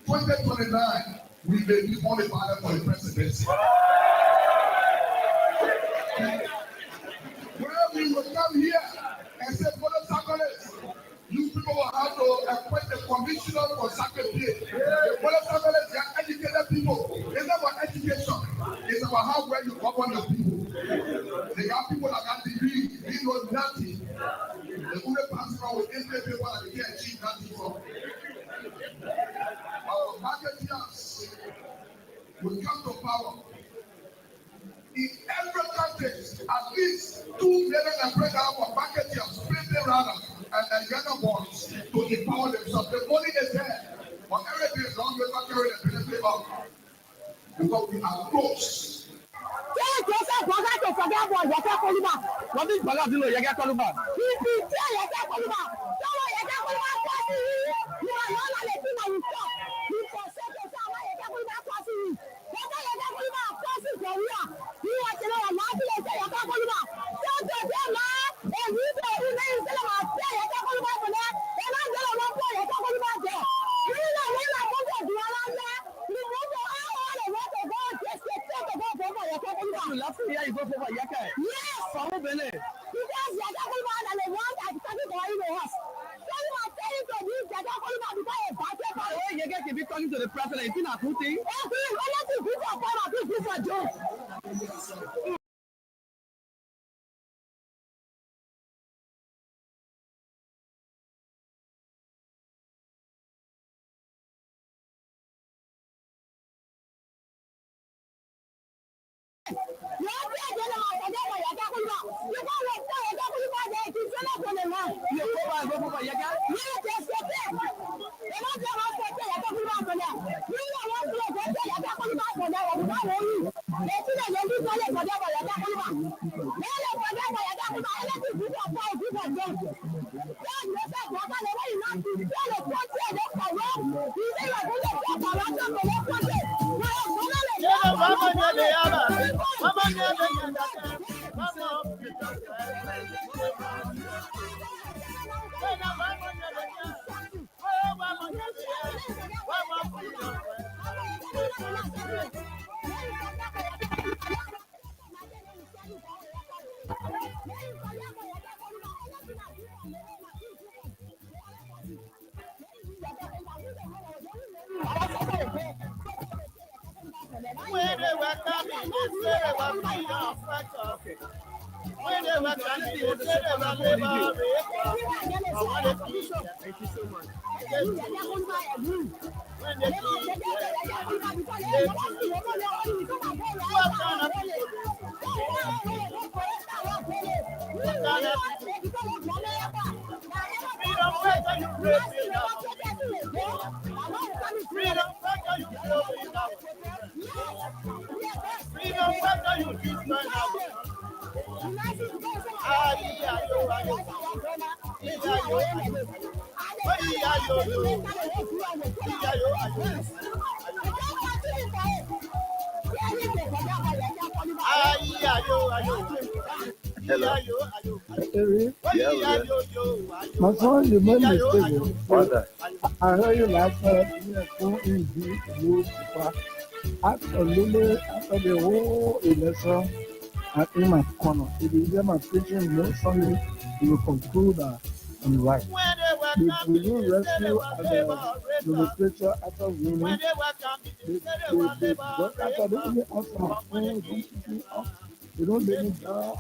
2029, we may be on the ballot for the presidency. Where we will come here and say, you people will have to appoint a commissioner for secretary. The politicians, they are educated people. It's not about education. It's about how well you govern your people. They are people that got degrees, they know nothing. The only person with 8 people that they can't achieve nothing from. Our marketeers will come to power. In every country, at least 2 million and break out for marketeers, printing rather, and younger ones to empower themselves. The money is there, but everything is long way back carrying the benefit of. Because we are close. Talking to the president, it's not a good thing. Thank you so much. Hello. My son, you made a mistake. Father. I heard you last night. You absolutely after the whole election. In my corner. If you hear my preaching, no Sunday, you will conclude I'm right. Will you rescue the nomenclature after winning? After they only answer my phone, don't pick me up. They don't let me down.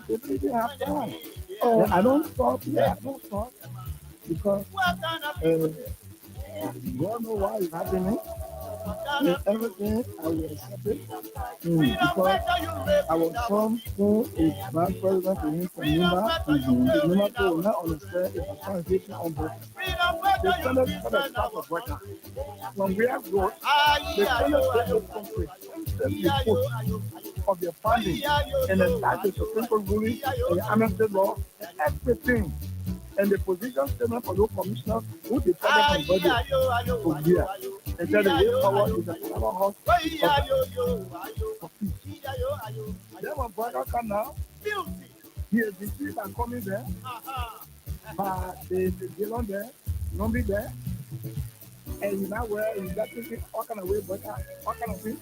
They really have time. Oh, I don't stop. Yeah, I don't stop. Because God know why it's happening. In everything I will accept it. Because our son is bad president to him from Nima. The Nima will not understand if I can't get on board. The Senate for the staff of worker. When we have growth, the Senate for the country, the post of their funding, and the statute of simple ruling, and the amnesty law, and everything. And the position statement for those commissioners who depend on budget to here. And tell the way forward is a powerhouse of peace. Then when brother come now, he is the streets are coming there, but the jail there, not be there. and you now where you got thinking all kind of way, but all kind of things.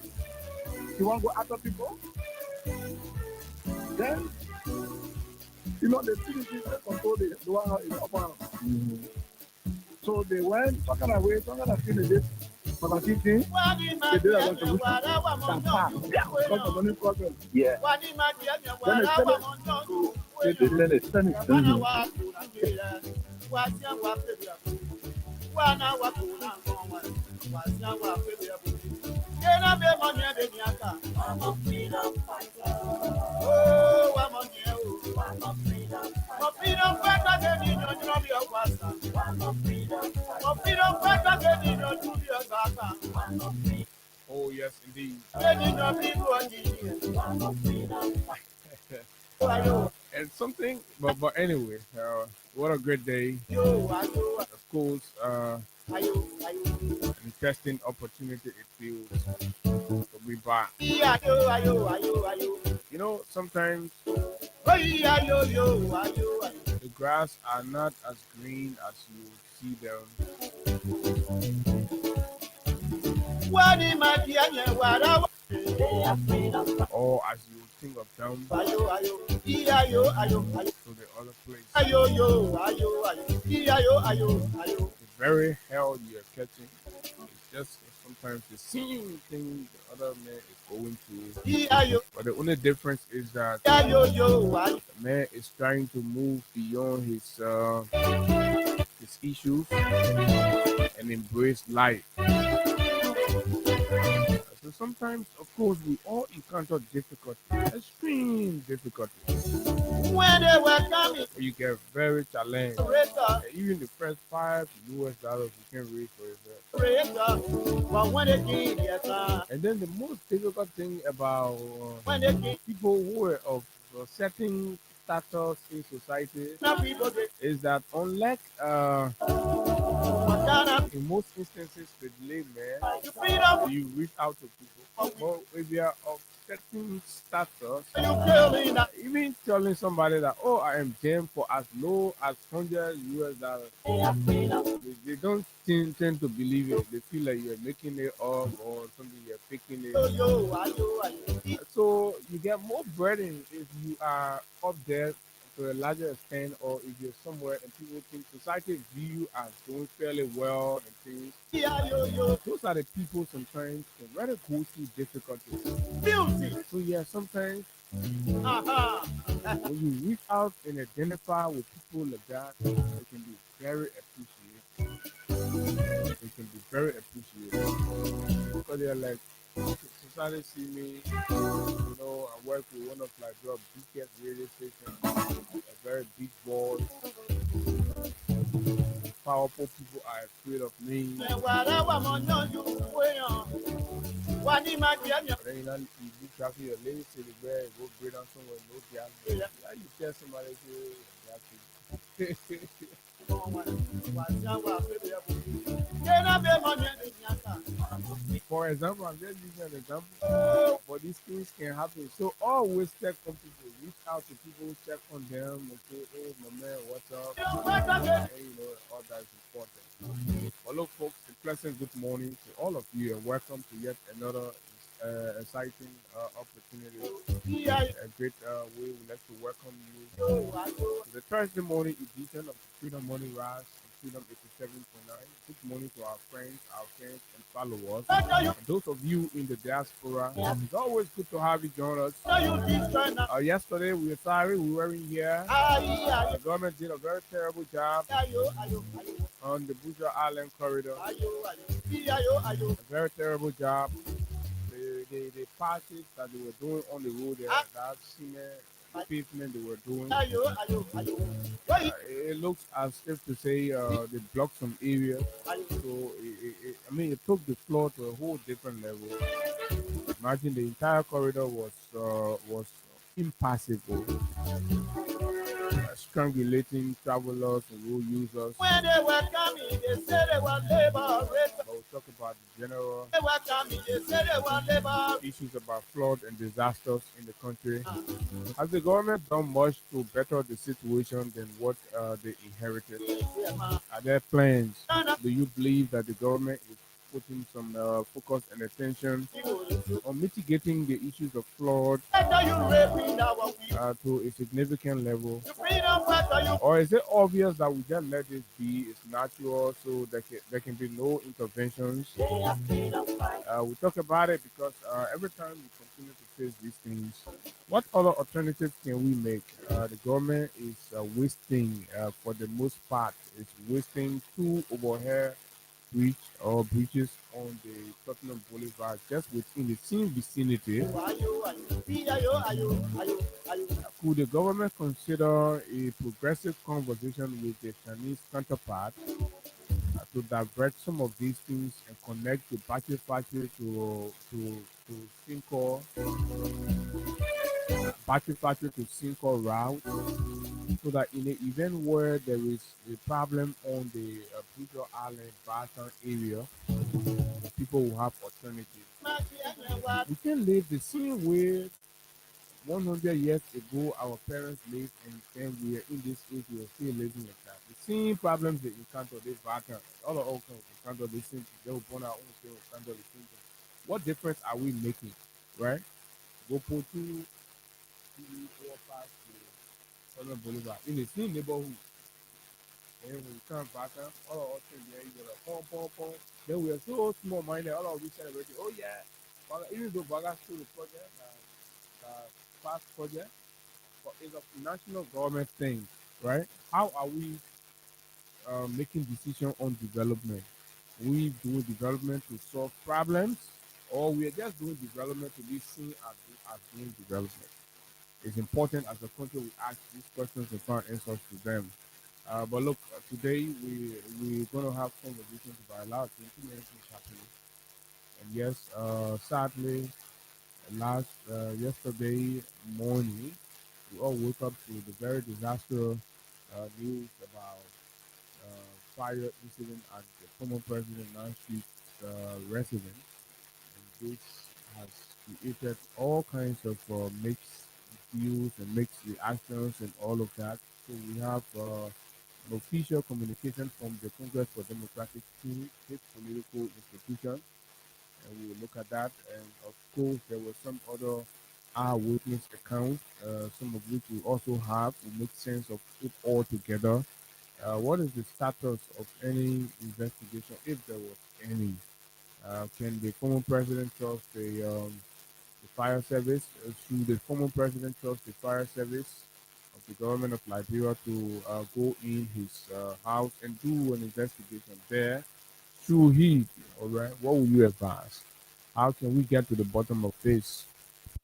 You want to go after people, then the CDC control the one house in the upper house. Mhm. So they went talking away, talking about this. But I think they did a resolution that passed because of money problem. Yeah. Then they sent it to the Senate. Oh yes, indeed. And something, but anyway, what a great day. Of course, an interesting opportunity it feels to be back. Sometimes the grass are not as green as you see them, or as you think of them to the other place. The very hell you are catching is just sometimes the same thing the other man is going through. But the only difference is that the man is trying to move beyond his issues and embrace life. So sometimes, of course, we all encounter difficulty, extreme difficulties. You get very challenged. And even the first $5 you can raise for yourself. And then the most difficult thing about people who are of a certain status in society is that unlike in most instances the delayed man, you reach out to people. But if you are of certain status, even telling somebody that, oh, I am jammed for as low as $100, they don't tend to believe it. They feel like you're making it up or something, you're faking it. So you get more burden if you are up there to a larger extent, or if you're somewhere and people think society view you as doing fairly well and things. Those are the people sometimes can rather go through difficulties. So yeah, sometimes when you reach out and identify with people like that, it can be very appreciated. It can be very appreciated because they're like, society see me, I work with one of like your biggest radio stations, a very big boy. Powerful people are afraid of me. But then you do traffic your lady to the bed, go break down somewhere, no piano. How you tell somebody to For example, I'm just using an example, but these things can happen. So always check on people, reach out to people, check on them, and say, hey, my man, what's up? And, all that is important. Hello, folks, a pleasant good morning to all of you, and welcome to yet another exciting opportunity. A great way we'd like to welcome you to the Thursday morning edition of Freedom Morning Rise. Freedom 87.9. Good morning to our friends, and followers. And those of you in the diaspora, it's always good to have you join us. Yesterday, we were sorry we weren't here. The government did a very terrible job on the Buja Island corridor. A very terrible job. The patches that they were doing on the road there, that cement pavement they were doing. It looks as if to say they blocked some areas. So it took the floor to a whole different level. Imagine the entire corridor was impassable, strangulating travelers and road users. But talk about the general issues about flood and disasters in the country. Has the government done much to better the situation than what they inherited? Are there plans? Do you believe that the government is putting some focus and attention on mitigating the issues of flood to a significant level? Or is it obvious that we just let it be? It's natural, so there can be no interventions. We talk about it because every time we continue to face these things, what other alternatives can we make? The government is wasting, for the most part, it's wasting two overhead bridge or bridges on the Tottenham Boulevard just within the same vicinity. Could the government consider a progressive conversation with the Chinese counterpart to divert some of these things and connect the battery factory to Syncore, battery factory to Syncore route, so that in the event where there is a problem on the Bridger Island, Barton area, people will have alternatives. We can live the same way 100 years ago our parents lived, and then we are in this age, we are still living like that. The same problems they encounter, they Barton, all of us encounter the same thing. They were born our own, they will encounter the same thing. What difference are we making, right? Go put 2, 3, 4, 5 to Southern Boulevard in the same neighborhood. And when we come back, all of us think, yeah, you go like, pom, pom, pom. Then we are so small minded, all of us celebrating, oh yeah. But even though Baga still the project, past project, but it's a national government thing, right? How are we making decision on development? We doing development to solve problems, or we are just doing development to be seen as doing development? It's important as a country we ask these questions and find answers to them. But look, today we're gonna have conversations about a lot of things. Too many things happening, and yes, sadly, last yesterday morning, we all woke up to the very disastrous news about fire incident at the former president Nancy's residence, and this has created all kinds of mixed views and mixed reactions and all of that. So we have an official communication from the Congress for Democratic Change, its political institution, and we will look at that. And of course, there were some other eyewitness accounts, some of which we also have. We make sense of it all together. What is the status of any investigation, if there was any? Can the former president trust the fire service? Should the former president trust the fire service of the government of Liberia to go in his house and do an investigation there? Should he? All right. What will you advise? How can we get to the bottom of this?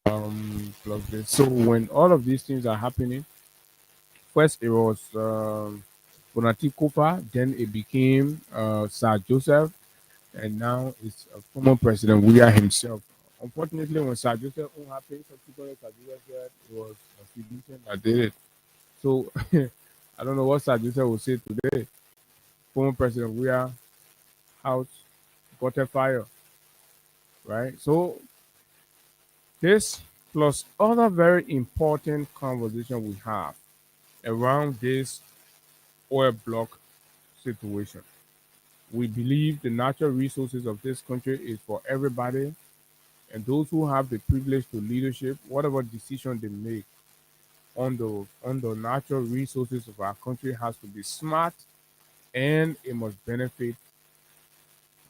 Plus this. So when all of these things are happening, first it was Bonati Kofa, then it became Sir Joseph, and now it's former President Weah himself. Unfortunately, when Sir Joseph own happened, subsequently Sir Joseph said it was a physician that did it. So I don't know what Sir Joseph will say today. Former President Weah house got a fire, right? So this plus other very important conversation we have around this oil block situation. We believe the natural resources of this country is for everybody, and those who have the privilege to leadership, whatever decision they make on the natural resources of our country has to be smart, and it must benefit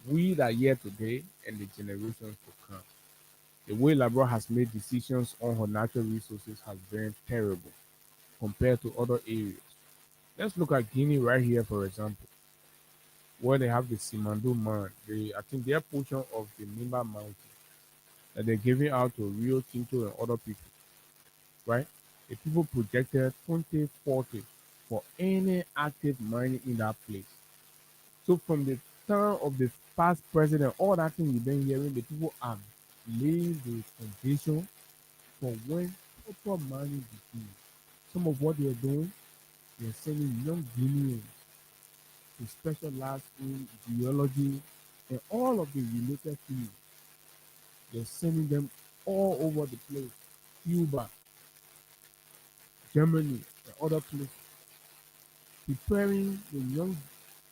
we that are here today and the generations to come. The way Labrador has made decisions on her natural resources has been terrible compared to other areas. Let's look at Guinea right here, for example, where they have the Simandou mine. I think their portion of the Nimba Mountain that they're giving out to Rio Tinto and other people, right? The people projected 2040 for any active mining in that place. So from the time of the past president, all that thing you've been hearing, the people have laid the foundation for when proper mining begins. Some of what they're doing, they're sending young Guineans to specialize in geology, and all of the related fields. They're sending them all over the place. Cuba, Germany, and other places, preparing the young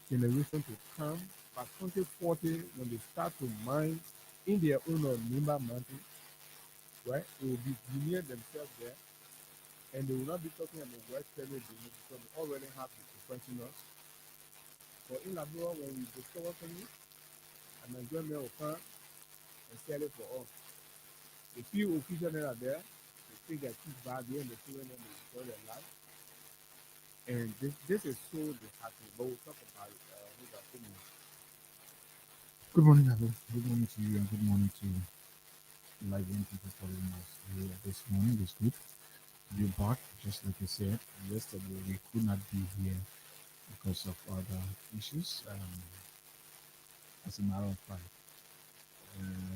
generation to come by 2040 when they start to mine in their own on Nimba Mountain, right? They will be near themselves there, and they will not be talking about West Coast because they already have the professionals. But in Labrador, when we discover something, a Nigerian will come and sell it for us. The few officials that are there, they take their kids back there and they children them they enjoy their life. And this is so disheartening, but we'll talk about it. Hold on, good morning. Good morning, Abu. Good morning to you, and good morning to live young people following us here this morning. It's good to be back, just like you said. Yesterday, we could not be here because of other issues. As a matter of fact, uh,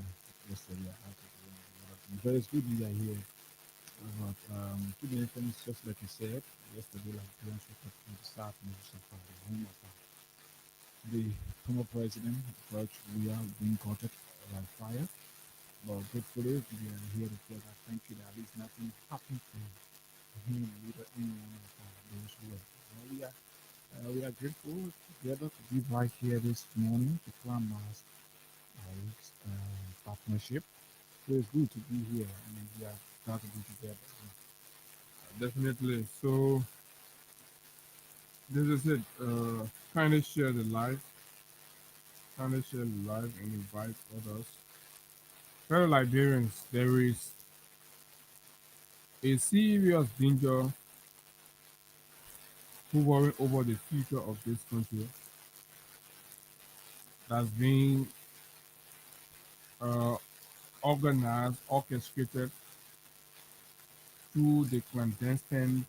yesterday I had to do a lot of things. But it's good we are here. But to the things, just like you said, yesterday, like Beyonce talked from the start, most of the home of the former president, but we are being courted by fire. But gratefully, we are here to tell that thank you that at least nothing happened to him, neither any one of those who were. We are grateful together to be right here this morning to plan our week's partnership. So it's good to be here and we are glad to be together. Definitely. So this is it. Kindly share the live. Kindly share the live and invite others. Fellow Liberians, there is a serious danger hovering over the future of this country that's being uh, organized, orchestrated through the clandestine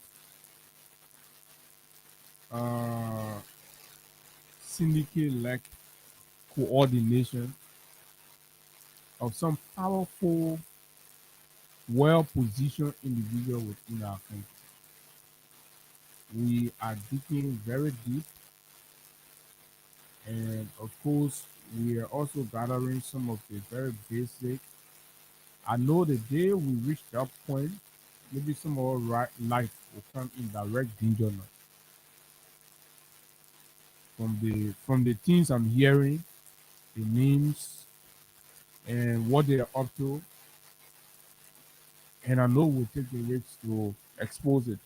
uh, syndicate-like coordination of some powerful, well-positioned individual within our country. We are digging very deep, and of course, we are also gathering some of the very basic. I know the day we reach that point, maybe some of our life will come in direct danger now. From the things I'm hearing, the names and what they are up to, and I know we'll take the risks to expose it.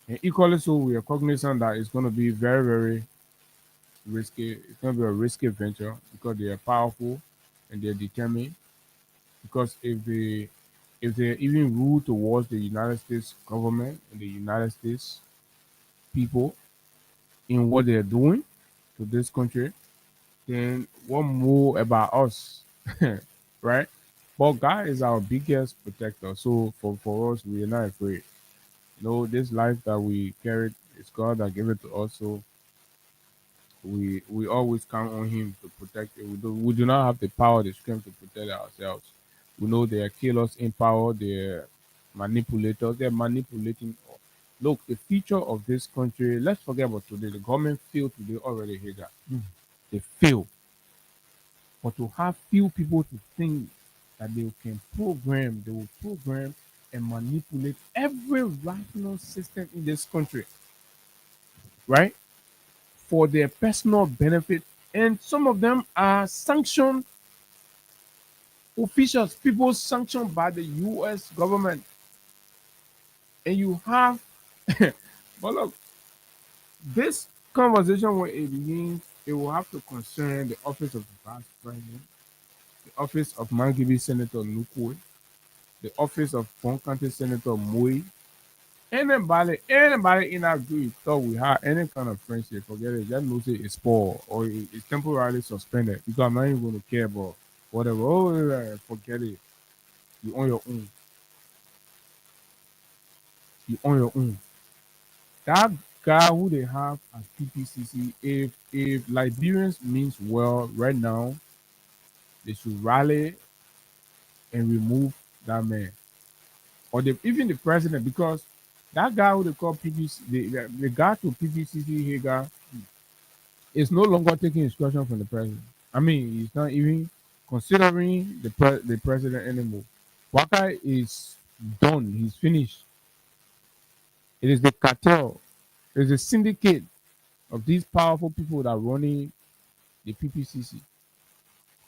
And equally so, we are cognizant that it's going to be very, very risky. It's going to be a risky venture because they are powerful and they're determined. Because if they even rule towards the United States government and the United States people in what they're doing to this country, then what more about us, right? But God is our biggest protector. So for us, we are not afraid. This life that we carried is God that gave it to us. So we always count on Him to protect it. We do not have the power, the strength to protect ourselves. We know they are killers in power. They're manipulators. They're manipulating. Look, the future of this country. Let's forget about today. The government failed today already. Here, they fail. But to have few people to think that they will program and manipulate every rational system in this country, right? For their personal benefit. And some of them are sanctioned officials, people sanctioned by the US government. And you have, but look, this conversation when it begins, it will have to concern the office of the vice president, the office of Mangibi Senator Nukwe, the office of Fon County Senator Moy. Anybody in our group thought we had any kind of friendship, forget it. Just know say it's poor or it's temporarily suspended because I'm not even going to care about whatever. Oh, forget it. You on your own. You on your own. That guy who they have as PPCC, if Liberians means well right now, they should rally and remove that man or even the president because that guy who they call PPC, the guy to PPCC here guy is no longer taking instruction from the president. I mean, he's not even considering the president anymore. Waka is done. He's finished. It is the cartel. It is a syndicate of these powerful people that are running the PPCC.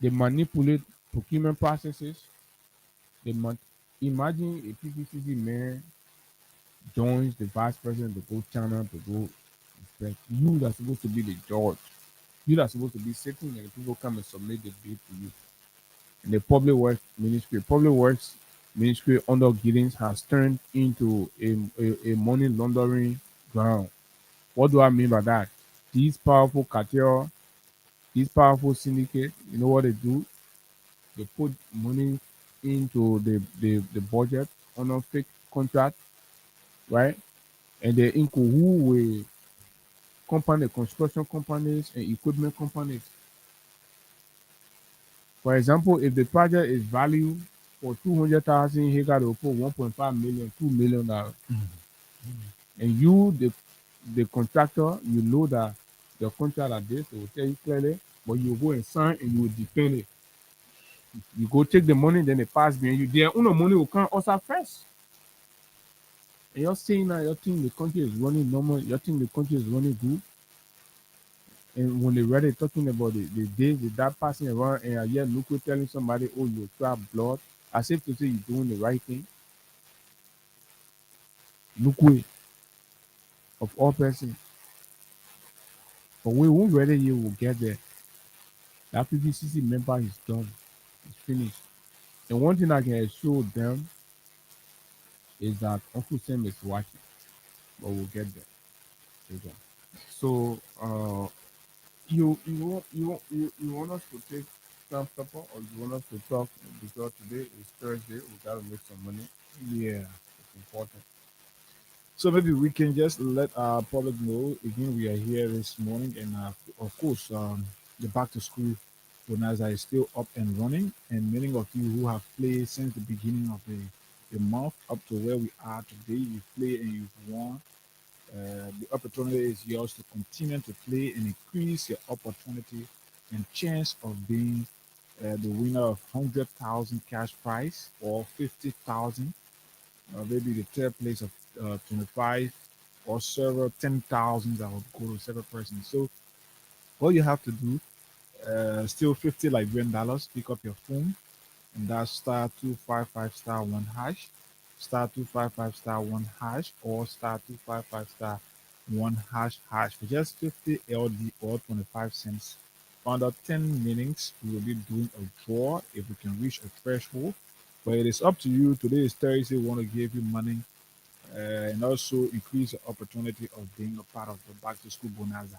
They manipulate procurement processes. They imagine a PPCC man joins the vice president to go China to go inspect. You that's supposed to be the judge. You that's supposed to be sitting and the people come and submit the bid to you. And the public works ministry under Giddings has turned into a money laundering ground. What do I mean by that? These powerful cartel, these powerful syndicate, you know what they do? They put money into the budget on a fake contract, right? And they in who with construction companies and equipment companies. For example, if the project is valued for 200,000, he got to put 1.5 million, $2 million. And you, the contractor, you know that the contract like this, they will tell you clearly, but you go and sign and you will defend it. You go take the money, then they pass behind you. Their own money will come also first. And you're saying that you think the country is running normal, you think the country is running good. And when they read it talking about the days that passing around and I hear local telling somebody, oh, you trap blood, as if to say you're doing the right thing. Look way of all persons. But we won't ready you will get there. That PPCC member is done. It's finished. And one thing I can assure them is that Uncle Sam is watching. But we'll get there. Okay. So you want us to take some supper or you want us to talk because today is Thursday, we gotta make some money. Yeah. It's important. So maybe we can just let our public know again we are here this morning, and of course, the back to school bonanza is still up and running, and many of you who have played since the beginning of the month up to where we are today, you play and you've won. The opportunity is yours to continue to play and increase your opportunity and chance of being the winner of 100,000 cash prize or 50,000, maybe the third place of 25 or several 10,000 that will go to several persons. So all you have to do, still 50 Liberian dollars, pick up your phone and that's star 255 star 1 hash, star 255 star 1 hash, or star 255 star 1 hash hash for just 50 LD or 25 cents. Under 10 minutes, we will be doing a draw if we can reach a threshold. But it is up to you. Today is Thursday. We want to give you money and also increase the opportunity of being a part of the back to school bonanza.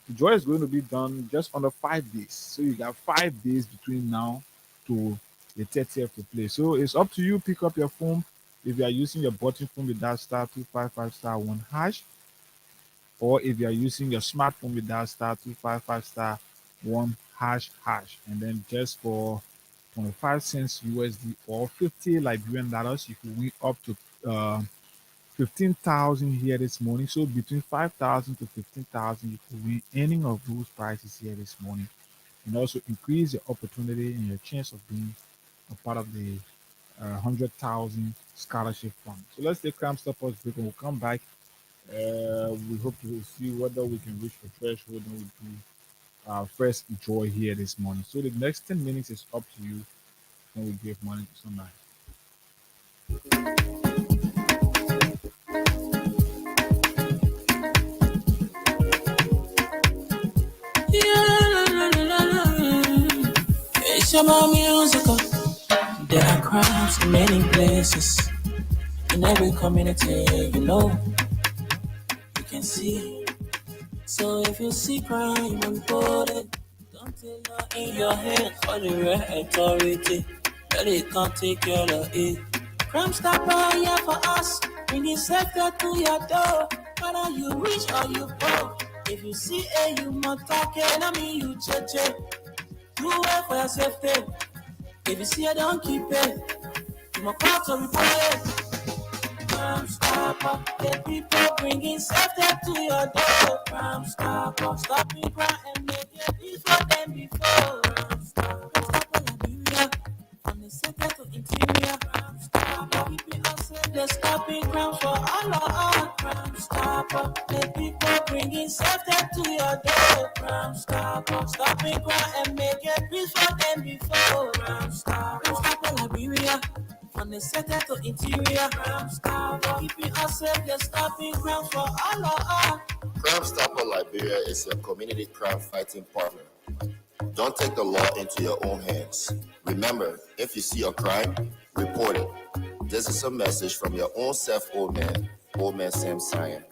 The draw is going to be done just under 5 days. So you got 5 days between now to the 30th to play. So it's up to you. Pick up your phone. If you are using your button phone with that star 255 star 1 hash, or if you are using your smartphone with that star 255 star 1 hash hash, and then just for 25 cents USD or 50 Liberian dollars, you can win up to 15,000 here this morning. So between 5,000 to 15,000, you could win any of those prizes here this morning, and also increase your opportunity and your chance of being a part of the 100,000 scholarship fund. So let's take Crime Stoppers break and we'll come back. We hope to see whether we can reach the threshold and we'll do our first draw here this morning. So the next 10 minutes is up to you when we give money to somebody. It's about musical. There are crimes in many places. In every community, you can see. So if you see crime unfolding, don't take law in your hands for the real authority. But it can't take care of it. Crime stopper here for us. Bringing safety to your door. Whether you rich or you poor. If you see a you must talk it. I mean you cheche. Do it for your safety. If you see it, don't keep it. You must call to report it. Crime stopper. The people bringing safety to your door. Crime stopper. Stopping crime and make it easy for them before. stopping crime for all of us. Crime stopper, the people bringing safety to your door. Crime stopper, stopping crime and make it peace for them before. Crime stopper Liberia. From the center to interior, crime stopper, keeping us safe, they're stopping crime for all of us. Crime Stopper Liberia is your community crime fighting partner. Don't take the law into your own hands. Remember, if you see a crime, report it. This is a message from your own self, Old Man Sam Cyan.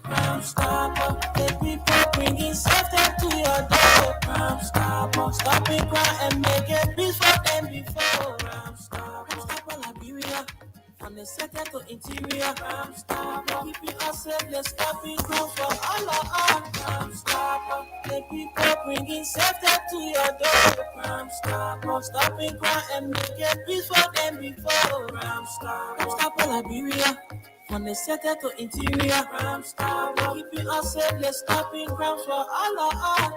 Crime stopper, the people bringing safety to your door. Crime stopper, stopping crime and make it peace for them before. Crime stopper Liberia. From the center to interior, crime stopper, keeping us safe, let's stopping crime for all of us. Crime stopper, the people bringing safety to your door. Crime stopper, stopping crime and make it peace for them before. Crime stopper Liberia. From the center to interior, crime stopper, keeping us safe, let's stopping crime for all of us.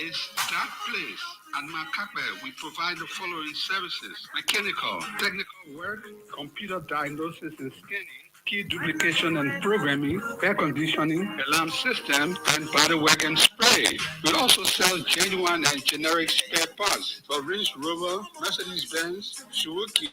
Is that place. At Makabe, we provide the following services: mechanical, technical work, computer diagnosis and scanning, key duplication and programming, air conditioning, alarm system, and bodywork and spray. We also sell genuine and generic spare parts for Range Rover, Mercedes-Benz, Suzuki,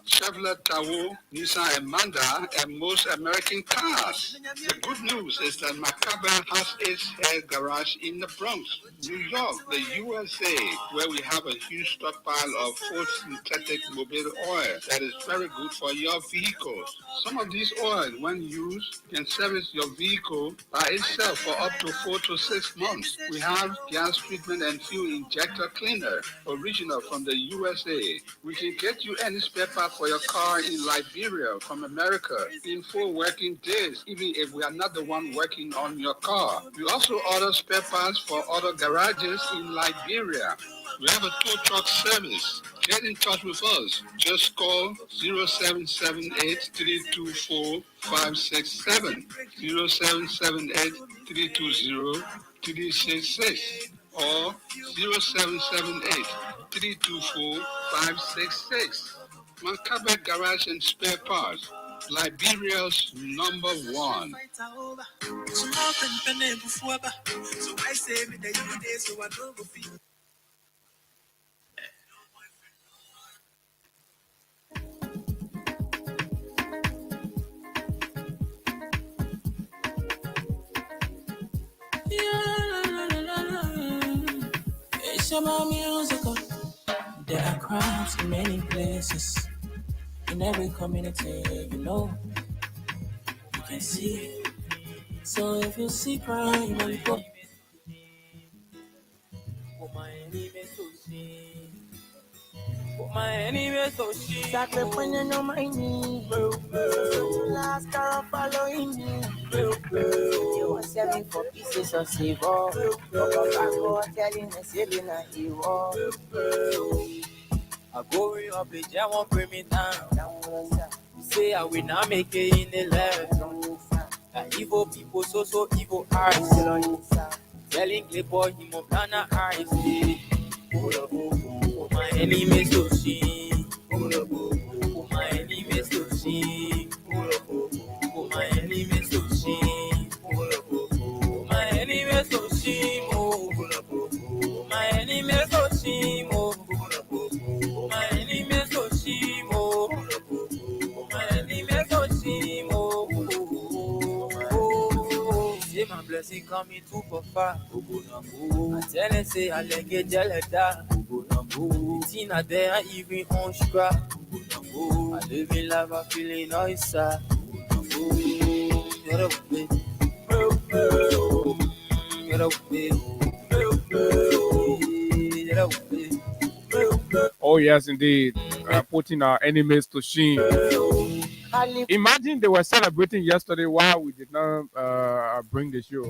Chevrolet Tahoe, Nissan and Mazda, and most American cars. The good news is that Makabe has its hair garage in the Bronx, New York, the USA, where we have a huge stockpile of full synthetic mobile oil that is very good for your vehicles. Some of these oils, when used, can service your vehicle by itself for up to 4 to 6 months. We have gas treatment and fuel injector cleaner, original from the USA. We can get you any spare part for your car in Liberia from America in 4 working days, even if we are not the one working on your car. We also order spare parts for other garages in Liberia. We have a tow truck service. Get in touch with us. Just call 0778-324-567, 0778-320-366, or 0778-324-566. Makabe Garage and Spare Parts, Liberia's number one. It's about musical. There are crimes in many places. In every community, you can see it. So if you see crime, go. My enemy so she sacrificing on my knee. So last car following me. They were selling for pieces of silver. Go telling me selling a hero. I going up a jam won't bring me down. Say I will not make it in the left. Evil people so evil eyes. Telling Clipboard him of Ghana eyes. My enemy so she. My enemy so she. My enemy so she. My enemy so she. My enemy so she. My enemy so she. My enemy so she. Say my blessing coming too far. I tell her say I like it jelada. Tina there even on sugar. I live in love, I feeling nice. Oh yes, indeed. Putting our enemies to shame. Imagine they were celebrating yesterday while we did not bring the show.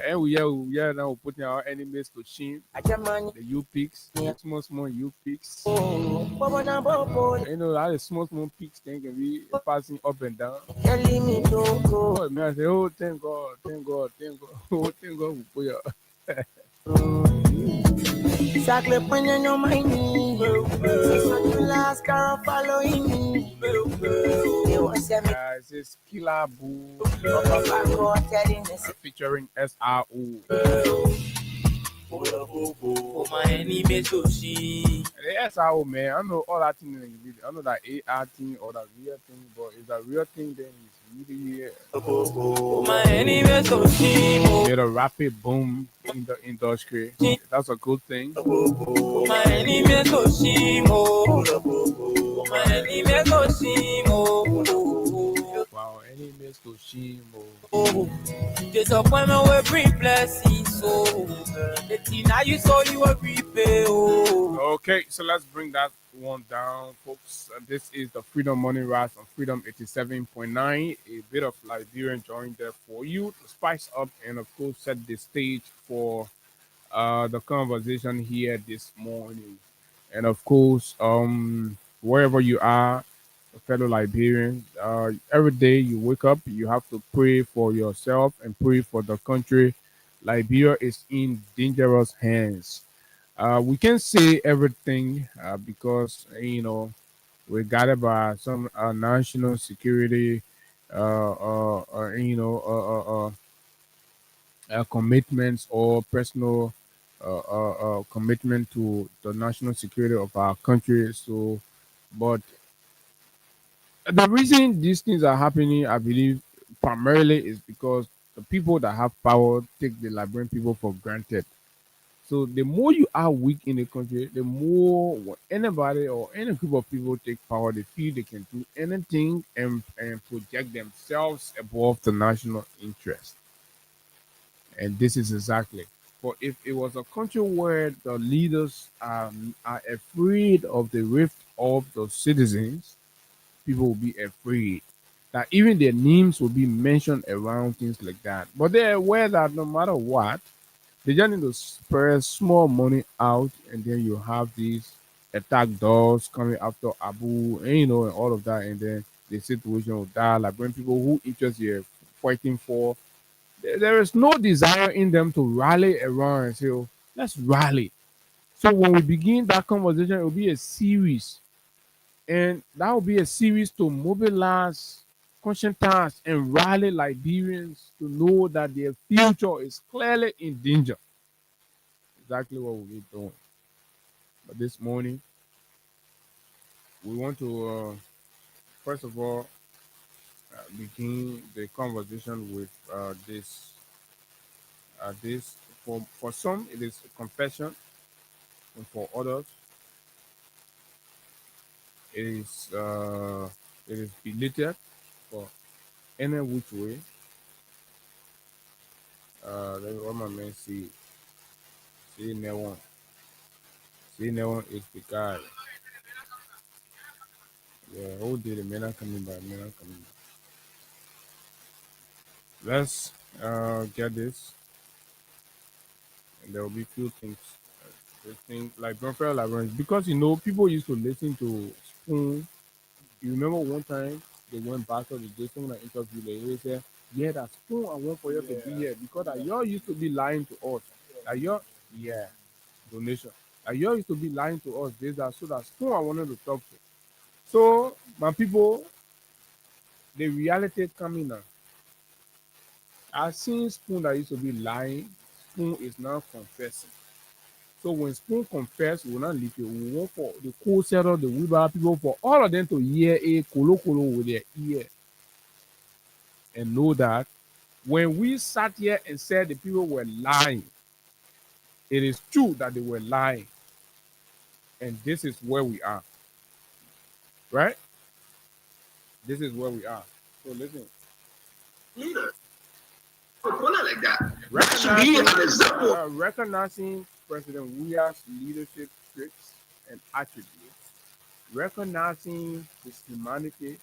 And we are now putting our enemies to shame. The U-Picks, the small U-Picks. You know, how the small peaks can be passing up and down. Oh, man, I say, oh, thank God. Oh, thank God. Exactly when you know my need. So you last car following me. You want to me It says Killer Boo Papa back or telling us. featuring SRO. Oh, my enemy so she. The SRO, man, I know all that thing in the video. I know that AR thing or that real thing, but if that real thing, then it's really Oh, my enemy so she. made a rapid boom in the industry. That's a good thing. Oh, my enemy so she. Oh, my enemy so she. Wow, any miss to Shimo. Disappointment will bring blessings. So the thing I you saw you will repay. Oh. Okay, so let's bring that one down, folks. This is the Freedom Morning Rise on Freedom 87.9. A bit of Liberian join there for you to spice up and, of course, set the stage for the conversation here this morning. And, of course, wherever you are, fellow Liberians, every day you wake up, you have to pray for yourself and pray for the country. Liberia is in dangerous hands. We can't say everything because we're guided by some national security, commitments or personal commitment to the national security of our country. So, but the reason these things are happening, I believe, primarily is because the people that have power take the Liberian people for granted. So the more you are weak in the country, the more anybody or any group of people take power, they feel they can do anything and project themselves above the national interest. And this is exactly. But if it was a country where the leaders are afraid of the rift of the citizens, people will be afraid that even their names will be mentioned around things like that. But they're aware that no matter what, they just need to spread small money out, and then you have these attack dogs coming after Abu, and and all of that, and then the situation will die. Like when people who interest you're fighting for, there is no desire in them to rally around and say, oh, let's rally. So when we begin that conversation, it will be a series, and that will be a series to mobilize conscientize and rally Liberians to know that their future is clearly in danger. Exactly what we'll be doing. But this morning, we want to, first of all, begin the conversation with this. For some, it is a confession, and for others, it is belated. For any which way, let me what my man see no one. See no one is the guy. Yeah, who did it? Man, I'm coming back. Man, I'm coming back. Let's get this, and there will be few things. This thing like Grandfather Labyrinth, because people used to listen to Spoon. You remember one time they went back to the Jason and interview. They said, "Yeah, that Spoon I want for you to be here because that y'all used to be lying to us. That y'all, yeah, donation. That y'all used to be lying to us. This that so that Spoon I wanted to talk to. So my people, the reality coming now. I've seen Spoon that used to be lying. Spoon is now confessing. So when Spoon confess, we will not leave you. We want for the co-seller, the Weber people, for all of them to hear a kolo kolo with their ear and know that when we sat here and said the people were lying, it is true that they were lying. And this is where we are. Right? This is where we are. So listen. Like that. Recognizing President Wuya's leadership traits and attributes, recognizing his humanity,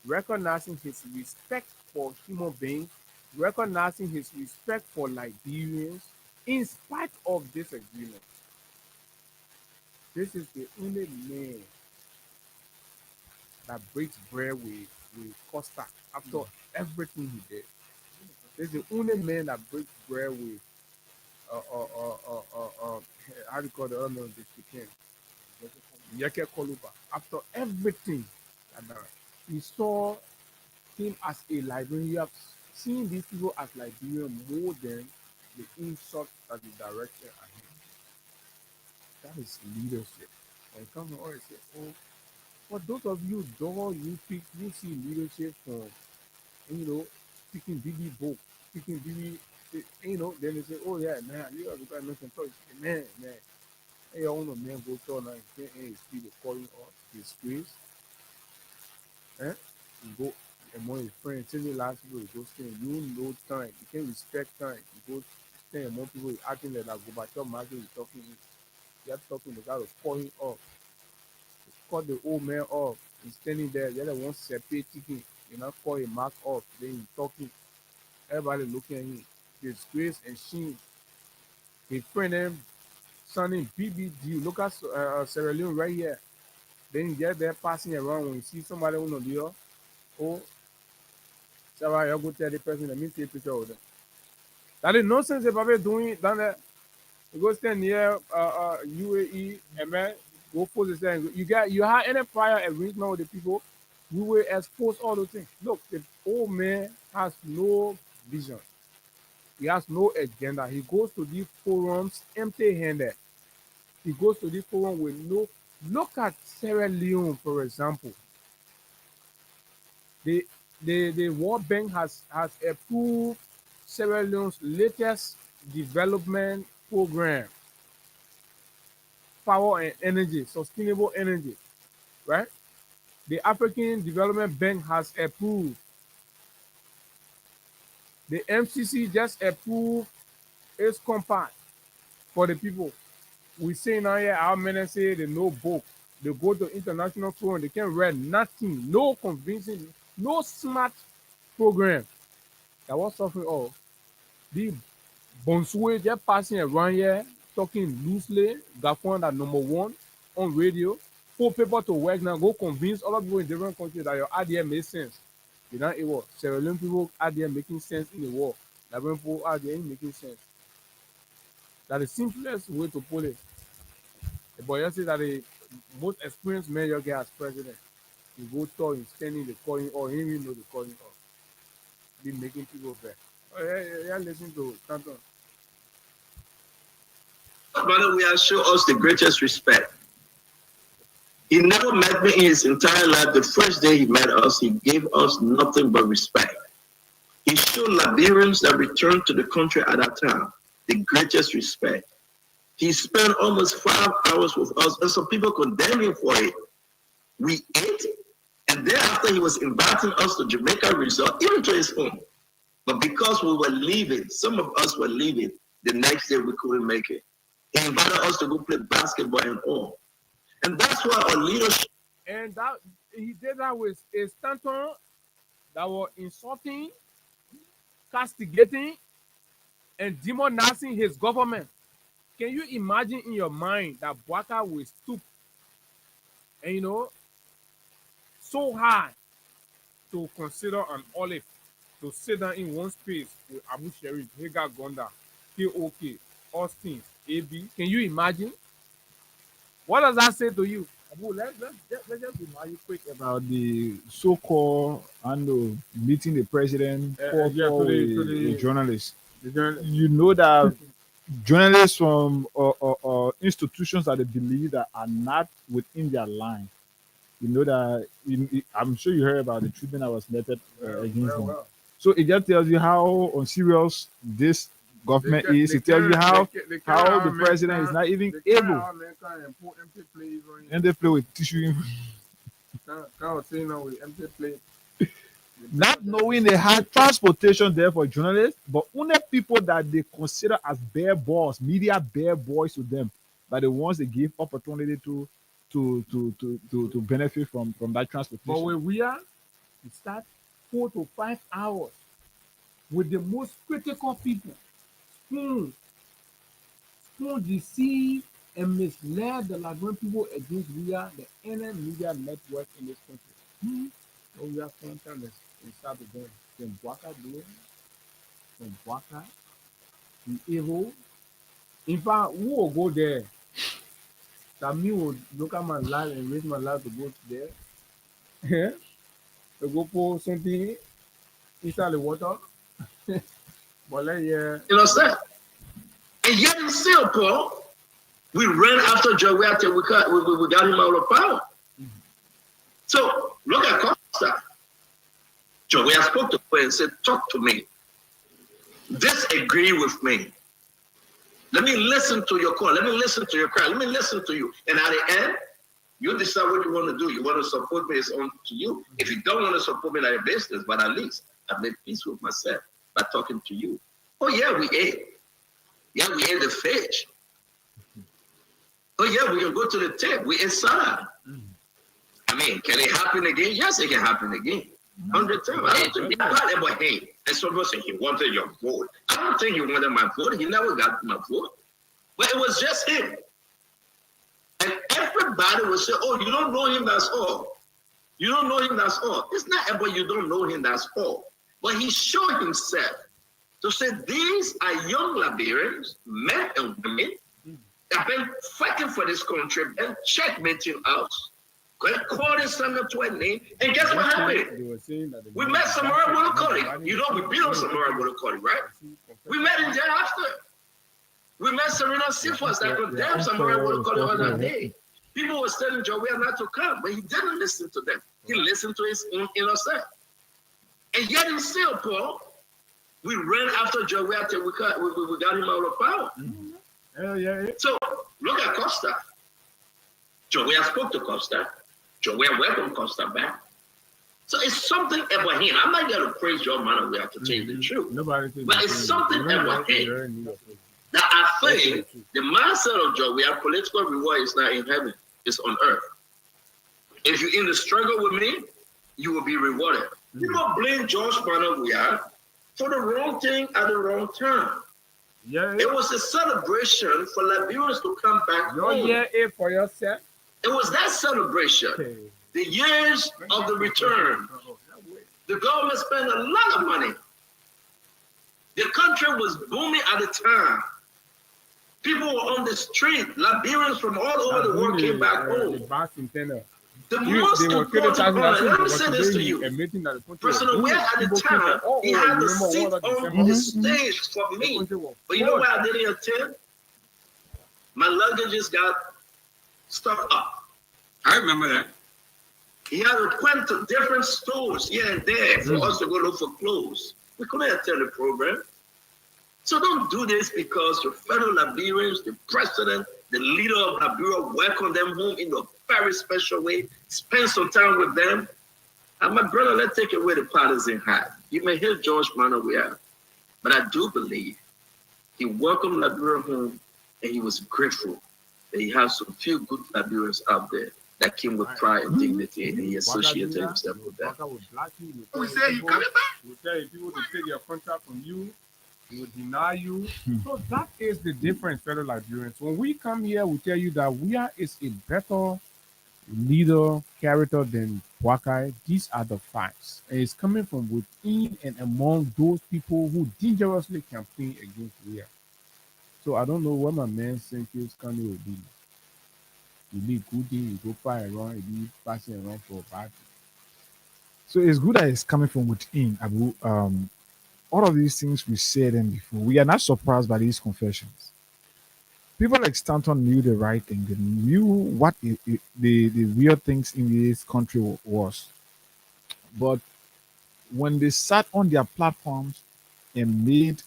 recognizing his respect for human beings, recognizing his respect for Liberians, in spite of disagreement. This is the only man that breaks bread with Costa after everything he did. This is the only man that breaks bread with how do you call the other man they speaking? Yeke Koluba. After everything that done, he saw him as a librarian. You have seen these people as Liberian more than the insult that the director at him. That is leadership. And come on and say, oh, for those of you, though you pick, you see leadership from, speaking BB book, speaking BB, then they say, oh yeah, man, you got to go and make some choice. Man, hey, I want a man go to now, and speak the calling of disgrace, eh? You go among your friends, tell me last people, you go stay, you know time, you can't respect time, you go stay among people, acting like that, go back to market, you talking, you have talking, the guy will call him off, call the old man off, he's standing there, the other one separate ticket, you know, call a mark off, then he talking, everybody looking at him, disgrace and shame, his friend them, sounding BBD, look at Sierra Leone right here, then you get there passing around when you see somebody on the deal, oh, Sarah, you go tell the person, let me take a picture of them. That is nonsense they probably doing down there. You go stand near UAE and man, go post this thing. You have any prior arrangement with the people, we will expose all those things. Look, the old man has no vision. He has no agenda. He goes to these forums empty-handed. He goes to this forum with no. Look at Sierra Leone, for example. The the World Bank has approved Sierra Leone's latest development program, power and energy, sustainable energy, right? The African Development Bank has approved. The MCC just approved its compact for the people. We say now here our men say they know book. They go to international forum, they can read nothing, no convincing, no smart program. That was suffering of the Bonsue just passing around here, talking loosely, Gafon at number one on radio. Put paper to work now, go convince other people in different countries that your idea makes sense. You know, it was Sierra Leone people idea making sense in the war. Liberian people idea ain't making sense. That the simplest way to put it. The boy just say that the most experienced man you get as president. You go talk, he's standing the calling or he even know the calling of. Be making people fair. Oh, yeah, listen to Stanton. Brother, we have shown us the greatest respect. He never met me in his entire life. The first day he met us, he gave us nothing but respect. He showed Liberians that returned to the country at that time the greatest respect. He spent almost 5 hours with us, and some people condemned him for it. We ate, and thereafter he was inviting us to Jamaica Resort, even to his home. But because we were leaving, some of us were leaving, the next day we couldn't make it. He invited us to go play basketball and all. And that's why our leadership. And that he did that with a Stanton that was insulting, castigating, and demonizing his government. Can you imagine in your mind that Bwaka will stoop and so hard to consider an olive to sit down in one space with Abu Sharif, Hagar Gonda, KOK, Austin, AB? Can you imagine? What does that say to you? Abu, let's just remind you quick about the so-called meeting the president for a journalist. You know that journalists from institutions that they believe that are not within their line. You know that I'm sure you heard about the treatment that was meted against them. So it just tells you how unserious this government is. It tells you how the president is not even able. And they play with tissue. Not knowing they had transportation there for journalists, but only people that they consider as bear boys, media bear boys to them, but the ones they give opportunity to benefit from that transportation. But where we are, we start 4 to 5 hours with the most critical people. Spoon deceive and misled the Liberian people against we are the inner media network in this country. So we have content and start to Then Bwaka do it. Then Bwaka, the evil, In fact, who will go there? That me would look at my life and raise my life to go there. Yeah, to go pour something inside the water. But like, yeah, You understand? And yet in Singapore, we ran after Joey until we got him out of power. So look at Costa. Joey spoke to her and said, talk to me. Disagree with me. Let me listen to your call. Let me listen to your cry. Let me listen to you. And at the end, you decide what you want to do. You want to support me, it's on to you. If you don't want to support me, that's your business. But at least I made peace with myself by talking to you. Oh, yeah, we ate. Yeah, we ate the fish. Oh, yeah, we can go to the tent. We inside. I mean, can it happen again? Yes, it can happen again. 100 times. I don't think God ever hate. And someone said he wanted your vote. I don't think he wanted my vote. He never got my vote. But it was just him. And everybody would say, oh, you don't know him, that's all. You don't know him, that's all. It's not ever you don't know him, that's all. But he showed himself to say these are young Liberians, men and women, that have been fighting for this country and checkmating us. Calling Samuel to a name, and guess what happened? We met Samuel Bolokoli. You know, we beat on Samuel Bolokoli, right? We met him thereafter. We met Serena Sifas that condemned Samuel Bolokoli on that day. People were telling Joey not to come, but he didn't listen to them. He listened to his own inner self. And yet in Singapore, we ran after Joey until we got him out of power. So look at Costa. Joey spoke to Costa. Joey welcomed Costa back. So it's something about him. I'm not going to praise your man. We have to tell you the truth. But it's something about him. Now I think the mindset of Joey, our political reward is not in heaven. It's on earth. If you're in the struggle with me, you will be rewarded. You don't blame George Manabuya for the wrong thing at the wrong time. Yeah. It was a celebration for Liberians to come back home. For yourself. It was that celebration, the years of the return. The government spent a lot of money. The country was booming at the time. People were on the street. Liberians from all over the world came back home. The most important part, let me say this to you. President Weah at the time, he had the seat on the stage for me. But you know why I didn't attend? My luggages got stuck up. I remember that. He had to went to different stores here and there for us to go look for clothes. We couldn't attend the program. So don't do this because your fellow Liberians, the president, the leader of Liberia, welcome them home in a very special way. Spend some time with them. And my brother, let's take away the partisan hat. You may hear George Manabuya, but I do believe he welcomed Liberia home and he was grateful that he has some few good Liberians out there that came with pride and dignity and he associated himself with them. We say you coming back? We tell people to take your contract from you. He will deny you. So that is the difference, fellow Liberians. When we come here, we tell you that Weah is a better leader, character than Wakai. These are the facts. And it's coming from within and among those people who dangerously campaign against Weah. So I don't know what my man Senki's Kanye will be. You need good thing, you go fire around, you be passing around for a party. So it's good that it's coming from within, Abu. All of these things we said them before, we are not surprised by these confessions. People like Stanton knew the right thing. They knew what the real things in this country was. But when they sat on their platforms and made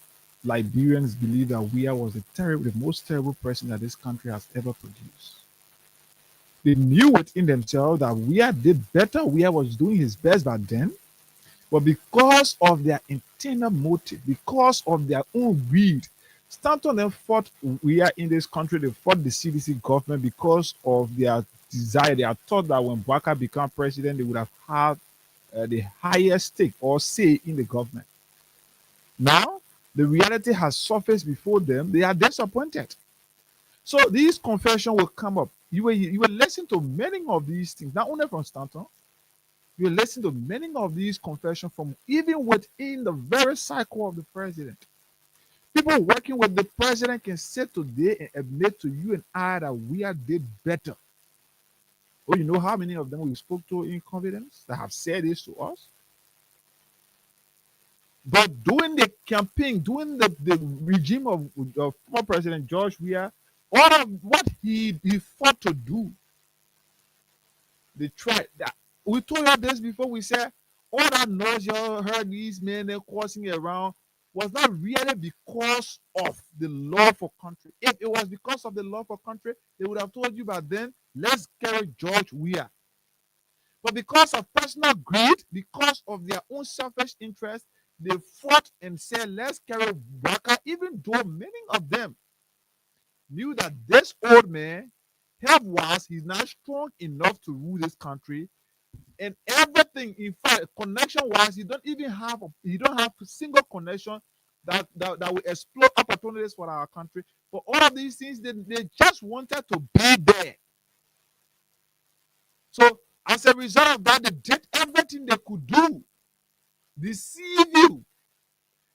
Liberians believe that Weah was the most terrible person that this country has ever produced, they knew within themselves that Weah did better. Weah was doing his best back then. But because of their internal motive, because of their own greed, Stanton then fought Weah in this country. They fought the CDC government because of their desire. They had thought that when Baka became president, they would have had the highest stake or say in the government. Now, the reality has surfaced before them. They are disappointed. So these confessions will come up. You were listening to many of these things, not only from Stanton. You listen to many of these confessions from even within the very cycle of the president. people working with the president can sit today and admit to you and I that we are did better. Oh, you know how many of them we spoke to in confidence that have said this to us? But during the campaign, during the regime of former President George Weah, all of what he fought to do, they tried that. We told you this before. We said all that noise you heard these men they causing around was not really because of the love for country. If it was because of the love for country, they would have told you back then, let's carry George Weah. But because of personal greed, because of their own selfish interest, they fought and said, let's carry Waka, even though many of them knew that this old man, health-wise, he's not strong enough to rule this country. And everything, in fact, connection-wise, he don't have a single connection that will explore opportunities for our country. For all of these things, they just wanted to be there. So as a result of that, they did everything they could do. Deceive you.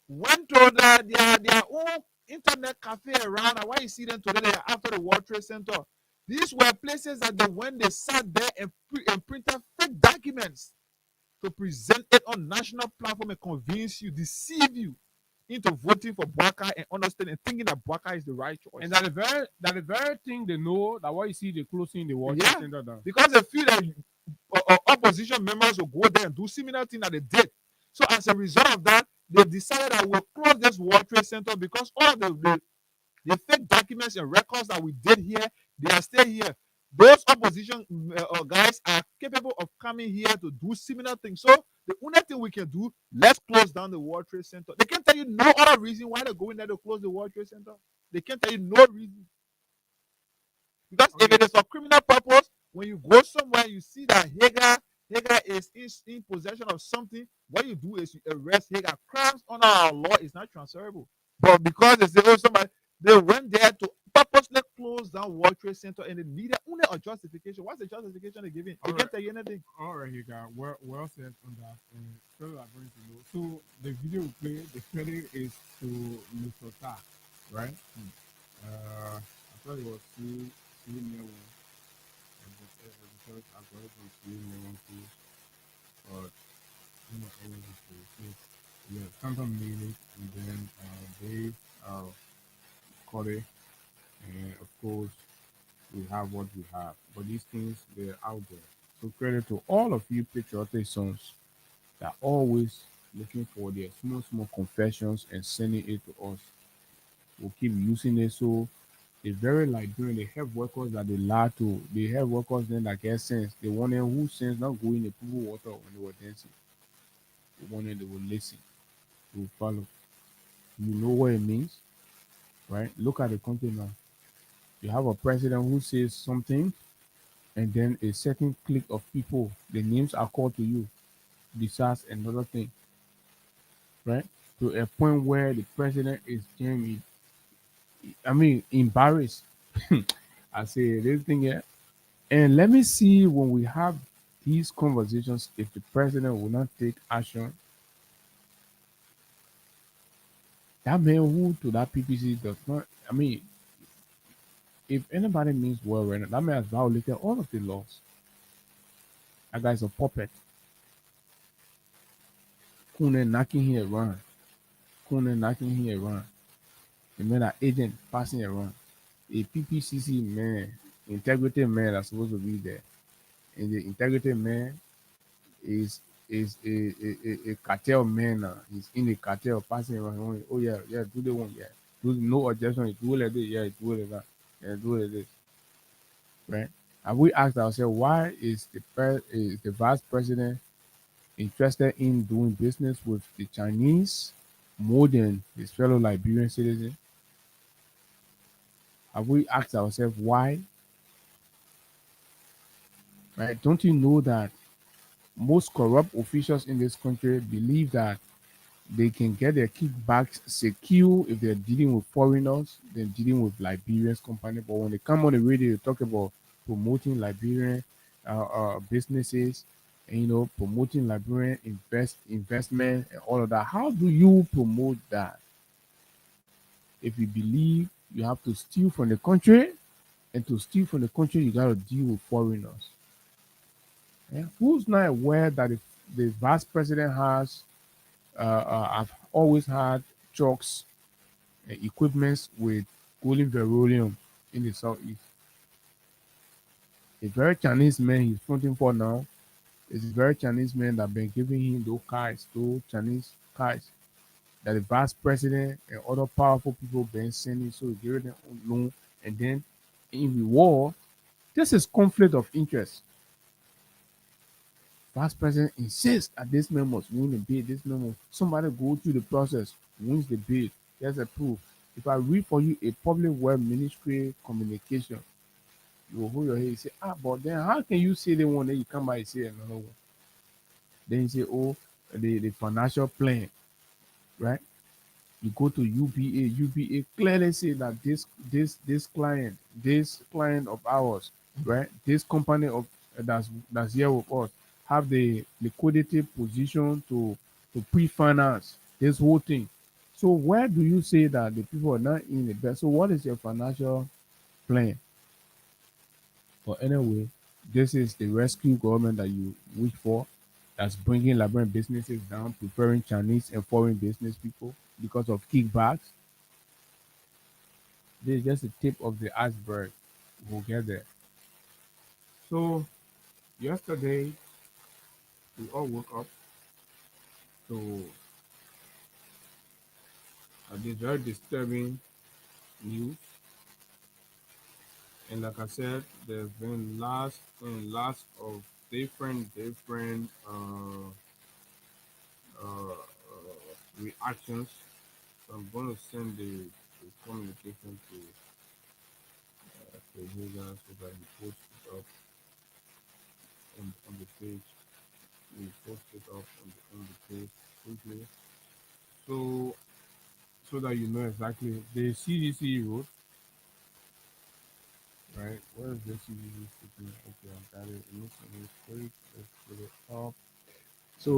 Went to their own internet cafe around. And why you see them today after the World Trade Center? These were places that they sat there and printed fake documents to present it on national platform and convince you, deceive you into voting for Bwaka and understanding and thinking that Bwaka is the right choice. And that the very thing they know that what you see they closing the World Trade Center down. Because they feel that opposition members will go there and do similar thing that they did. So as a result of that, they decided that we'll close this World Trade Center because all of the fake documents and records that we did here, they are still here. Those opposition guys are capable of coming here to do similar things. So the only thing we can do, let's close down the World Trade Center. They can't tell you no other reason why they're going there to close the World Trade Center. They can't tell you no reason. Because if it is for criminal purpose, when you go somewhere, you see that Hagar is in possession of something, what you do is you arrest Hagar. Crimes under our law is not transferable. But because they say, oh, somebody, they went there to purposely close down World Trade Center and they needed only a justification. What's the justification they're giving? They can't tell you anything. All right, Hagar, well said on that. And so I'm going to know. So the video we play, the credit is to Minnesota, right? I thought it was two near one. Because I got it from two near one too. But I'm not able to see. Yeah, Phantom made it, and then Dave, Corey, and of course we have what we have. But these things they're out there. So credit to all of you patriotic sons that are always looking for their small confessions and sending it to us. We'll keep using it. So they very like doing the health workers that they lie to. The health workers then that get sense. They want them who sense not going to people water when they were dancing. They want them they will listen. They will follow. You know what it means, right? Look at the country now. You have a president who says something, and then a certain clique of people, the names are called to you. Decides another thing, right? To a point where the president is getting, embarrassed. I say this thing here. And let me see when we have these conversations if the president will not take action. That man who to that PPC does not, if anybody means well right now, that man has violated all of the laws. That guy's a puppet. Kune knocking here around. Kune knocking here around. The man an agent passing around. A PPCC man, integrity man that's supposed to be there. And the integrity man is a cartel man now. He's in the cartel passing around. Oh yeah, do the one, yeah. Do no objection, do it like this, yeah, do it like that, yeah, do it like this. Right? And we asked ourselves, why is the vice president interested in doing business with the Chinese more than his fellow Liberian citizen? Have we asked ourselves why? Right? Don't you know that most corrupt officials in this country believe that they can get their kickbacks secure if they're dealing with foreigners than dealing with Liberians company? But when they come on the radio, they talk about promoting Liberian businesses and promoting Liberian investment and all of that. How do you promote that? if you believe you have to steal from the country, and to steal from the country, you got to deal with foreigners. Yeah? Who's not aware that the vice president has, have always had trucks and equipments with cooling beryllium in the southeast? A very Chinese man he's fronting for now is a very Chinese man that been giving him those kites, those Chinese kites that the vice president and other powerful people been sending, so he gave them loan, and then in reward, this is conflict of interest. Vice president insists that this man must win the bid. This man must somebody go through the process, wins the bid. There's a proof. If I read for you a public web ministry communication, you will hold your head and say, but then how can you say the one, then you come by and say another one? Then you say, oh, the financial plan, right? You go to UBA. UBA clearly say that this client of ours, right? This company of that's here with us have the liquidity position to pre-finance this whole thing. So where do you say that the people are not in the best? So what is your financial plan? But anyway, this is the rescue government that you wish for. That's bringing Liberian businesses down, preferring Chinese and foreign business people because of kickbacks. This is just the tip of the iceberg. We'll get there. So yesterday we all woke up to this very disturbing news, and like I said, there's been lots of different reactions. So I'm going to send the communication to you guys so that you post it up on the page. We post it up on the page quickly. So so that you know exactly the CDC wrote, right? Where is the CDC speaking? Okay, I got it. It looks like it's quick. Let's put it up. So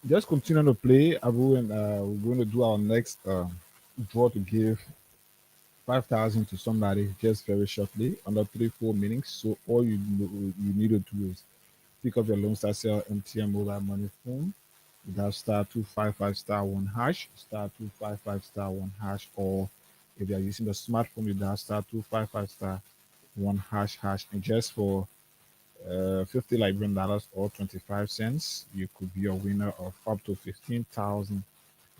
just continue to play, Abu, and we're going to do our next draw to give 5,000 to somebody just very shortly, under 3-4 minutes. So all you need to do is pick up your Lone Star Cell MTN mobile money phone. Dial star 255 star 1#, star 255 star 1#, or if you are using the smartphone, you dial star 255 star 1##. And just for $50 or 25 cents, you could be a winner of up to 15,000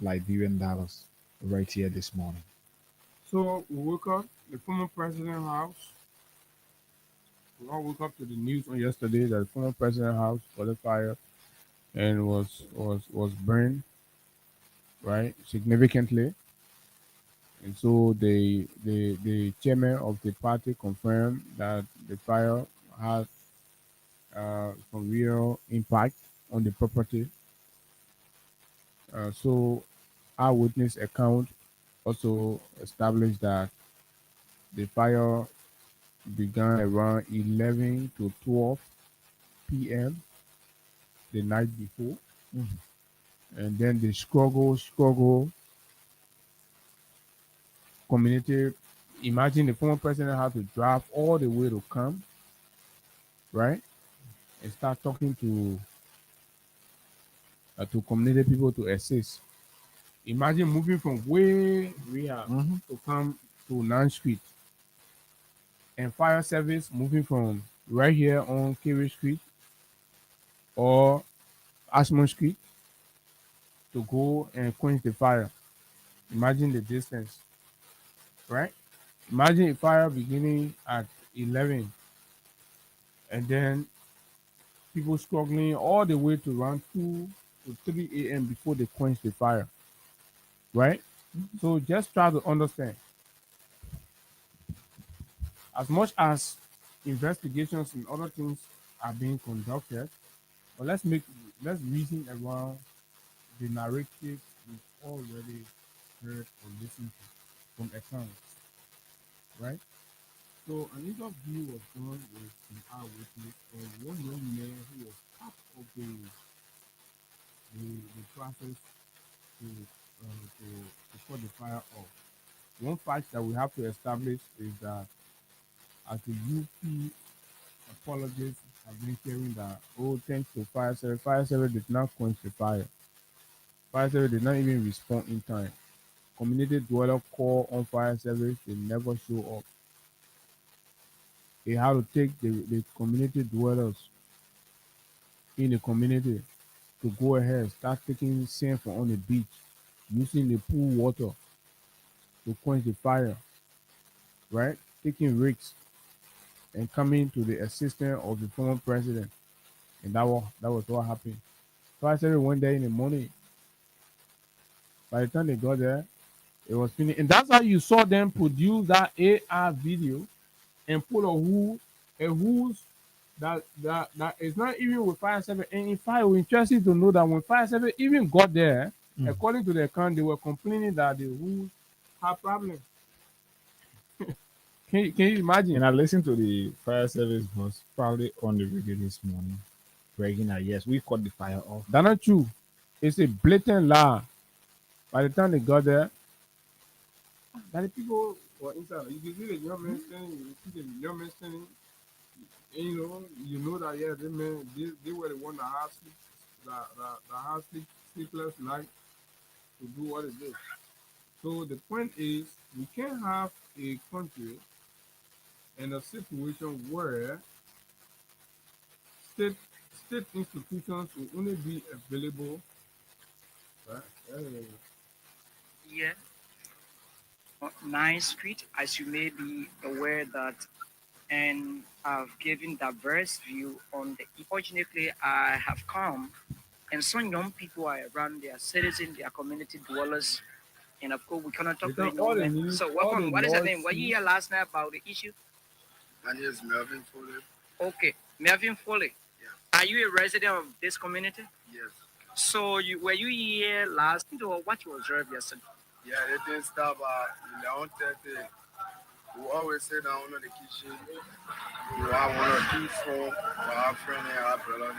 Liberian dollars right here this morning. So we woke up. The former president house. We all woke up to the news on yesterday that the former president house caught a fire and was burned, right, significantly. And so the chairman of the party confirmed that the fire had some real impact on the property. So eyewitness account also established that the fire began around 11 to 12 p.m. the night before, and then the struggle community. Imagine the former president had to drive all the way to come, right, and start talking to community people to assist. Imagine moving from way real to come to 9th Street, and fire service moving from right here on Kerry Street or Ashmont Street to go and quench the fire. Imagine the distance, right? Imagine a fire beginning at 11 and then people struggling all the way to around 2 to 3 a.m. before they quench the fire, right? So just try to understand. As much as investigations and other things are being conducted, but let's reason around the narrative we've already heard or listened to from accounts, right? So an interview was done with an eyewitness and one young man who was part of the process to to put the fire off. one fact that we have to establish is that as the UP apologists have been sharing that, oh, thanks to fire service did not quench the fire. Fire service did not even respond in time. Community dweller call on fire service, they never show up. They have to take the community dwellers in the community to go ahead, start taking sand from on the beach, using the pool water to quench the fire, right? Taking risks and coming to the assistance of the former president. And that was what happened. So I said one day in the morning. By the time they got there, it was finished. And that's how you saw them produce that AR video and put a who's that is not even with fire service. And in fact, we're interested to know that when fire service even got there, according to the account, they were complaining that the who had problems. Can you imagine? And I listened to the fire service was probably on the radio this morning, bragging that yes, we caught the fire off. That's not true. It's a blatant lie. By the time they got there, that the people were inside. You can see the young man standing, you see the young man standing, and you know that yeah, they were the one that had sleepless night to do what it did. So the point is, we can't have a country and a situation where state state institutions will only be available. Right? Yeah, on 9th Street, as you may be aware that, and I've given diverse view on the. Unfortunately, I have come, and some young people are around. They are citizens, they are community dwellers, and of course, we cannot talk to Because the all young the men. news, So, all welcome. the What is your name? Were you lawsuits, here last night about the issue? My name is Melvin Foley. Okay, Melvin Foley. Yeah. Are you a resident of this community? Yes. So, were you here last night, or what you observed yesterday? Yeah, they didn't stop at 11:30. We always sit down in the kitchen. We have one or two phone for our friend and our brother.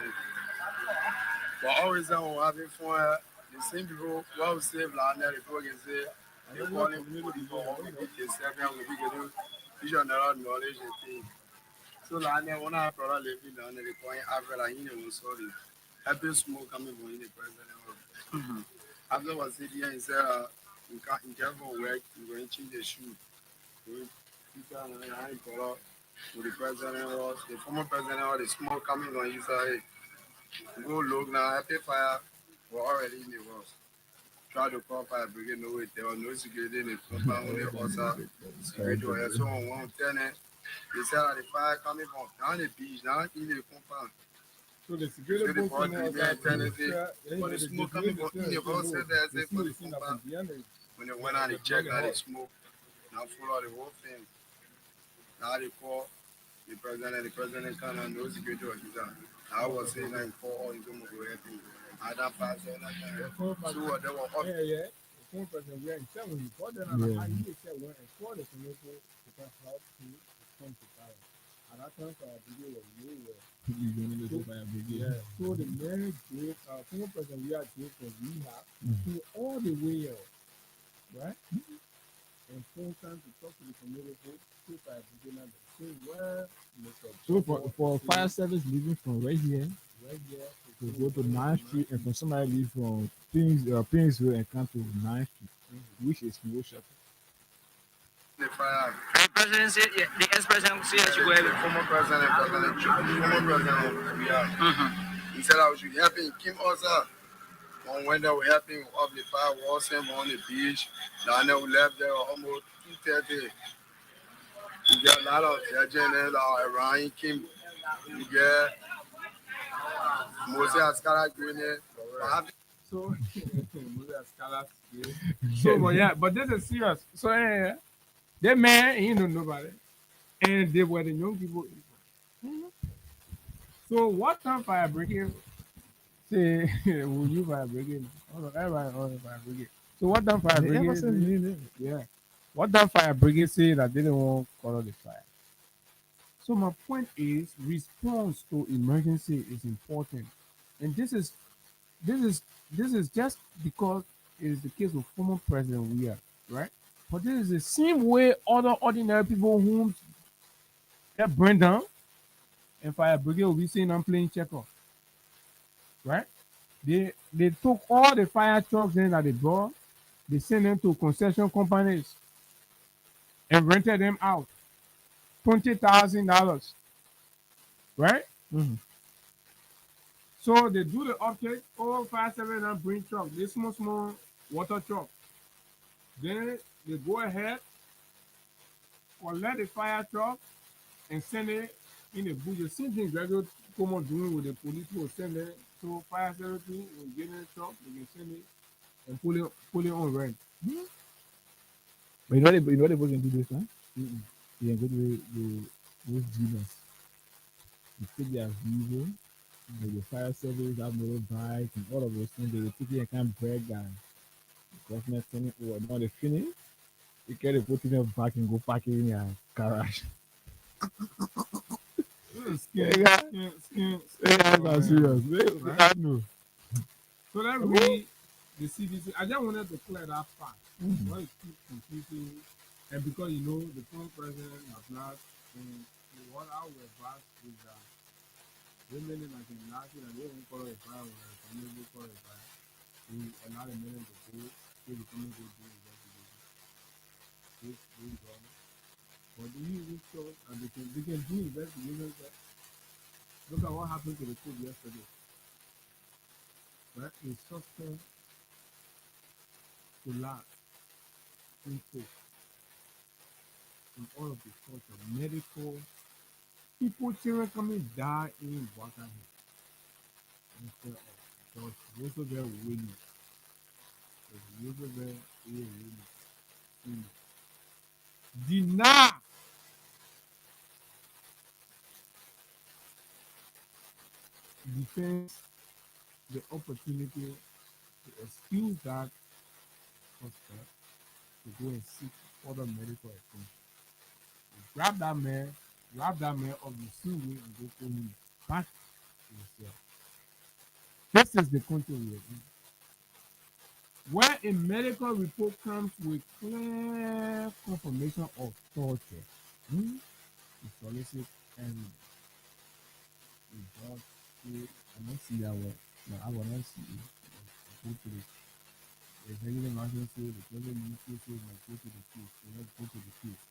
But always when we're having fun, the same people who will save land, the people can say, they calling people, they serve them, we can do general knowledge and things. So land there, one of our brother living down there, they call him Africa, and he was sorry. Happy smoke coming from in the president. After was sitting here, he said, you can't go work, you're going to change the shoe. So the president was, the former president was, the smoke coming on his side. Go look now, happy fire, we're already in the house. Try to call fire brigade, no way, there was no security in the compound, only also security was so on 110. They said that the fire coming from down the beach, now in the compound. so the So security the personnel body was being like, turned, but the smoke coming from in the house, said that they I see for the the scene that compound. from behind it. When they went out, they checked out the smoke. Now full of the whole thing. Now they call the president kind of no security officer. I was saying that call all into my helping. I don't pass all that time. So what they were off. Yeah. The phone person, we are in seven. He called them and I need to say when I called the community to come help to respond to fire. And that time for our video was nowhere. You don't need to fire brigade. Yeah. So the man gave our phone person we are doing for rehab to all the way up. Right? And phone time to talk to the community to fire brigade and say where So for fire service leaving from right here right here to go to 9th Street, and for somebody leave from Pinsville and come to 9th Street, which is no shelter. The fire. The president said, yeah, the ex-president said that you go The ahead. former president, yeah. He said I should help him. He came also on when they were helping up the fire was him on the beach. Down there we left there almost 2:30. We got a lot of agents around. He came. We get Moses Ascara Green. So, so but yeah, but this is serious. So that man, he know nobody, and they were the young people. So what time fire brigade say? Will you fire brigade? Hold on, everybody on the fire brigade. So what time fire They ever brigade? send me there? Yeah, what time fire brigade say that they didn't want to call the fire? So my point is, response to emergency is important, and this is just because it is the case of former President Weah, right? But this is the same way other ordinary people who get burned down and fire brigade will be saying I'm playing checker, right? They took all the fire trucks in that they brought, they sent them to concession companies and rented them out. $20,000, right? Mm-hmm. So they do the uptake, all 5 7 and bring truck, this small water truck. Then they go ahead, collect the fire truck, and send it in the bush. The same thing graduate come on doing with the police will send it to fire service will get in the truck, they can send it and pull it on rent. But you know what they can do this, huh? Mm-mm. You can go to those dealers. You take their vehicle, the fire service, have motorbike, and all of those things. They will take it and kind of break down. The government sending over. Now they finish, you carry put it back and go park it in your garage. Skin, Yeah, skin. that's serious. Right? I know. So that really the CDC. I just wanted to clear that fact. Mm-hmm. Why it keep confusing, and because the former president has not. And what I would advise is that women like in last year, they won't call it a fire, or some people call it a fire. We allow the men to go, so the community do investigation. This government. But you reach out and they can do investigations. Look at what happened to the court yesterday. Right? A suspect collapsed in court in all of the culture, medical people, children coming die in Wakahima instead of George Roosevelt winning. Roosevelt winning. Deny defense the opportunity to excuse that suspect to go and seek further medical attention. Grab that man of the seaway and go pull him back to the cell. This is the country we are in. Where a medical report comes with clear confirmation of torture, to solicit evidence. The judge say, I don't see that way. No, I will not see it. Go to the executive marshal say, the president minister say, go to the case. So let's go to the case.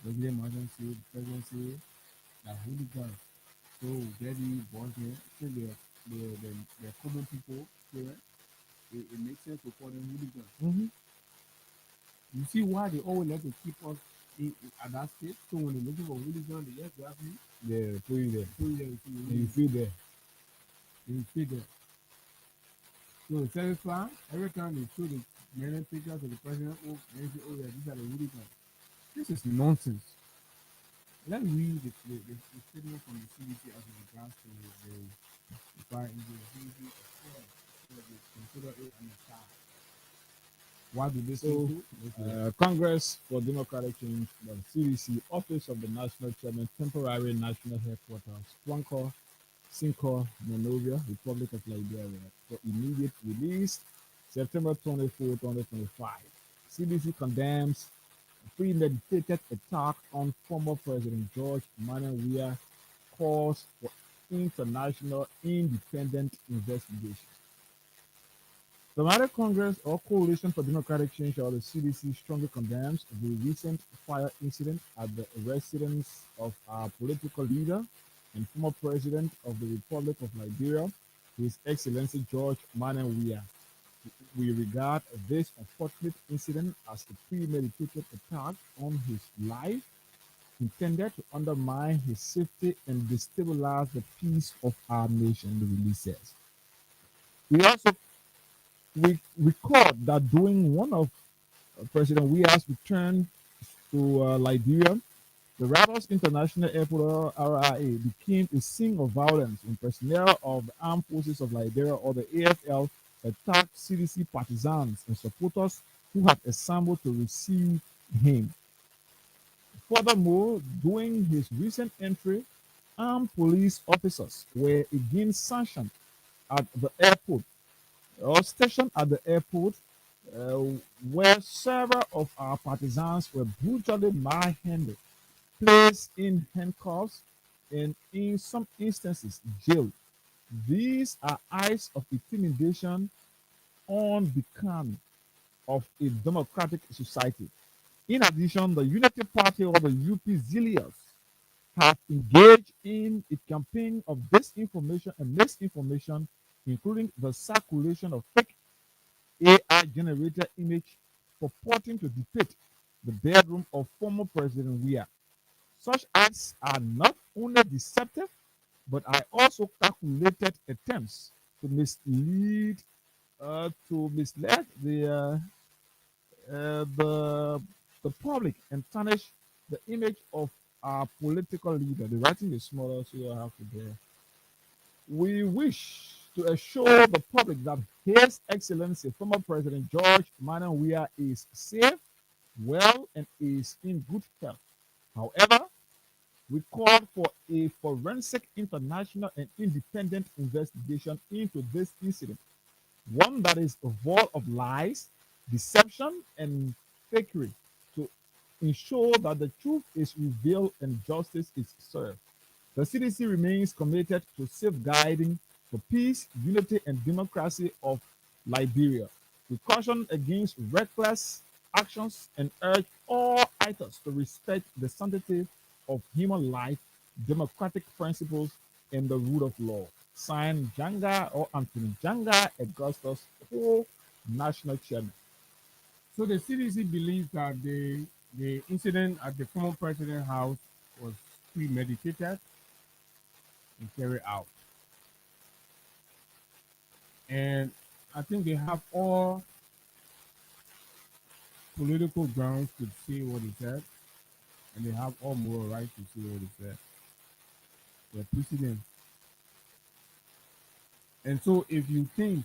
Executive marshal say, the president say, that hooligan. So Daddy, Bonjour, so they're common people, right? It makes sense to call them hooligans. Mm-hmm. You see why they always like to keep us at that state? So when they're looking for hooligans, they just grab you. Yeah, put you there. Put you there. And you feel there. You feel there. So the satisfy, every time they show the many pictures of the president, they say, oh yeah, these are the hooligans. This is nonsense. Let's read the statement from the CDC as regards to the fire injury. The CDC, consider it an attack. What do they say? So, Congress for Democratic Change, the CDC, Office of the National Chairman, Temporary National Headquarters, Flanco, Cinco, Monrovia, Republic of Liberia, for immediate release, September 24, 2025. CDC condemns a premeditated attack on former President George Manuel Weah, calls for international independent investigation. The United Congress or Coalition for Democratic Change or the CDC strongly condemns the recent fire incident at the residence of our political leader and former president of the Republic of Liberia, His Excellency George Manuel Weah. We regard this unfortunate incident as a premeditated attack on his life intended to undermine his safety and destabilize the peace of our nation, the release says. We record that during one of President Weah's return to Liberia, the Rados International Airport RIA became a scene of violence when personnel of the Armed Forces of Liberia or the AFL attacked CDC partisans and supporters who had assembled to receive him. Furthermore, during his recent entry, armed police officers were again sanctioned at the airport stationed at the airport, uh, where several of our partisans were brutally manhandled, placed in handcuffs, and in some instances jailed. These are acts of intimidation unbecoming of a democratic society. In addition, the Unity Party or the UP Zealots have engaged in a campaign of disinformation and misinformation, including the circulation of fake AI generated image purporting to depict the bedroom of former President Weah. Such acts are not only deceptive, but are also calculated attempts to mislead the public and tarnish the image of our political leader. The writing is smaller, so you have to bear. We wish to assure the public that His Excellency, former President George Manuel Weah, is safe, well, and is in good health. However, we called for a forensic, international, and independent investigation into this incident, one that is void of lies, deception, and fakery, to ensure that the truth is revealed and justice is served. The CDC remains committed to safeguarding the peace, unity, and democracy of Liberia. We caution against reckless actions and urge all actors to respect the sanctity of human life, democratic principles, and the rule of law. Signed, Janga or Anthony Janga Augustus, co-national chairman. So the CDC believes that the incident at the former president's house was premeditated and carried out. And I think they have all political grounds to say what he said, and they have all moral rights to say what he said. They're precedent. And so if you think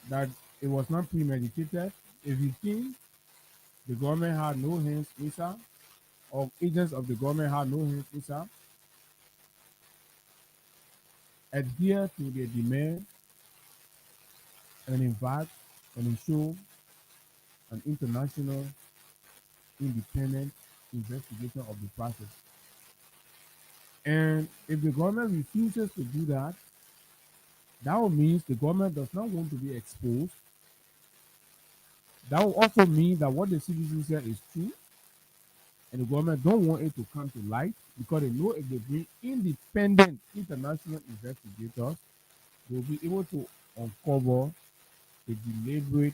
that it was not premeditated, if you think the government had no hands inside, or agents of the government had no hands inside, adhere to their demand and invite and ensure an international independent investigation of the process. And if the government refuses to do that, that will mean the government does not want to be exposed. That will also mean that what the citizens said is true, and the government don't want it to come to light because they know if they bring independent international investigators, they'll be able to uncover a deliberate,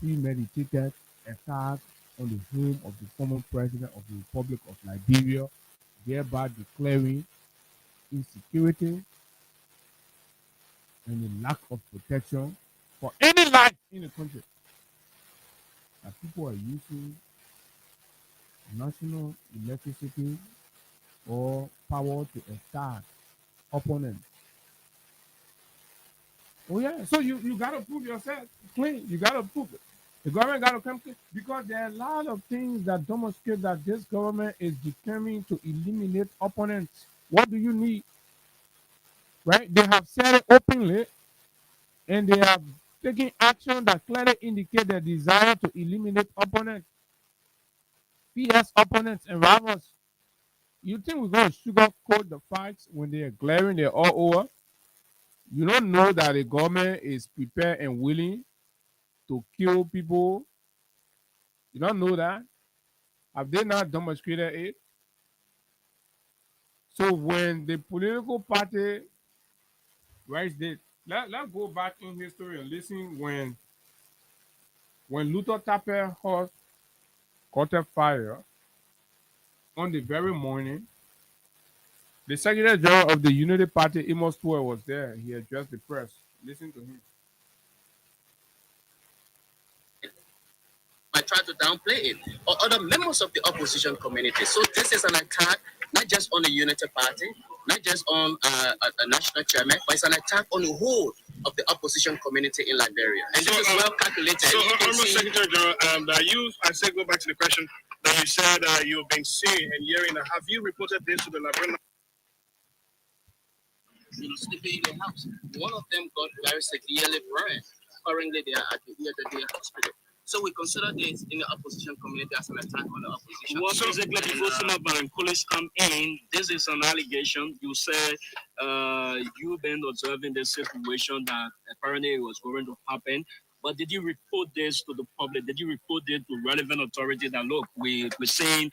premeditated attack on the home of the former president of the Republic of Liberia, thereby declaring insecurity and the lack of protection for any life in the country. That people are using national electricity or power to attack opponents. Oh yeah, so you gotta prove yourself clean. You gotta prove it. The government gotta come clean because there are a lot of things that demonstrate that this government is determined to eliminate opponents. What do you need? Right? They have said it openly, and they have taken action that clearly indicate their desire to eliminate opponents, fierce opponents, and rivals. You think we're going to sugarcoat the facts when they are glaring, they're all over? You don't know that the government is prepared and willing to kill people. You don't know that. Have they not demonstrated it? So when the political party, right, let's go back in history and listen when Luther Tapper Horse caught a fire on the very morning, the Secretary General of the Unity Party, Amos Tuer, was there. He addressed the press. Listen to him. Might try to downplay it, or other members of the opposition community. So this is an attack not just on the Unity Party, not just on a national chairman, but it's an attack on the whole of the opposition community in Liberia. And this is well calculated. So, Honorable Secretary General, I say go back to the question that you said you've been seeing and hearing. Have you reported this to the Liberian? sleeping in their house. One of them got very severely burned. Currently, they are at the Day hospital. So we consider this in the opposition community as an attack on the opposition. Well, basically, before Sinaban and police come in, this is an allegation. You say you've been observing the situation that apparently was going to happen. But did you report this to the public? Did you report it to relevant authorities that look, we're seeing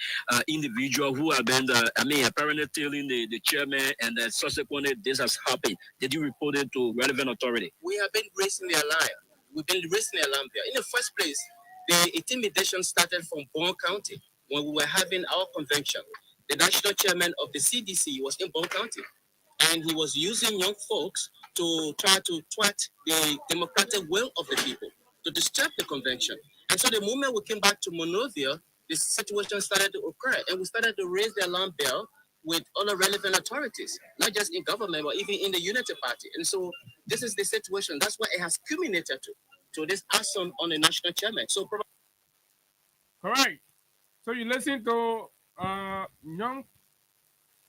individual who have been, apparently telling the chairman and then subsequently this has happened. Did you report it to relevant authority? We have been raising the alarm. We've been raising the alarm there. In the first place, the intimidation started from Bond County when we were having our convention. The national chairman of the CDC was in Bond County, and he was using young folks to try to thwart the democratic will of the people, to disturb the convention. And so the moment we came back to Monrovia, this situation started to occur, and we started to raise the alarm bell with other relevant authorities, not just in government, but even in the Unity Party. And so this is the situation. That's why it has culminated to this action on the national chairman. So, Correct. So you listen to young,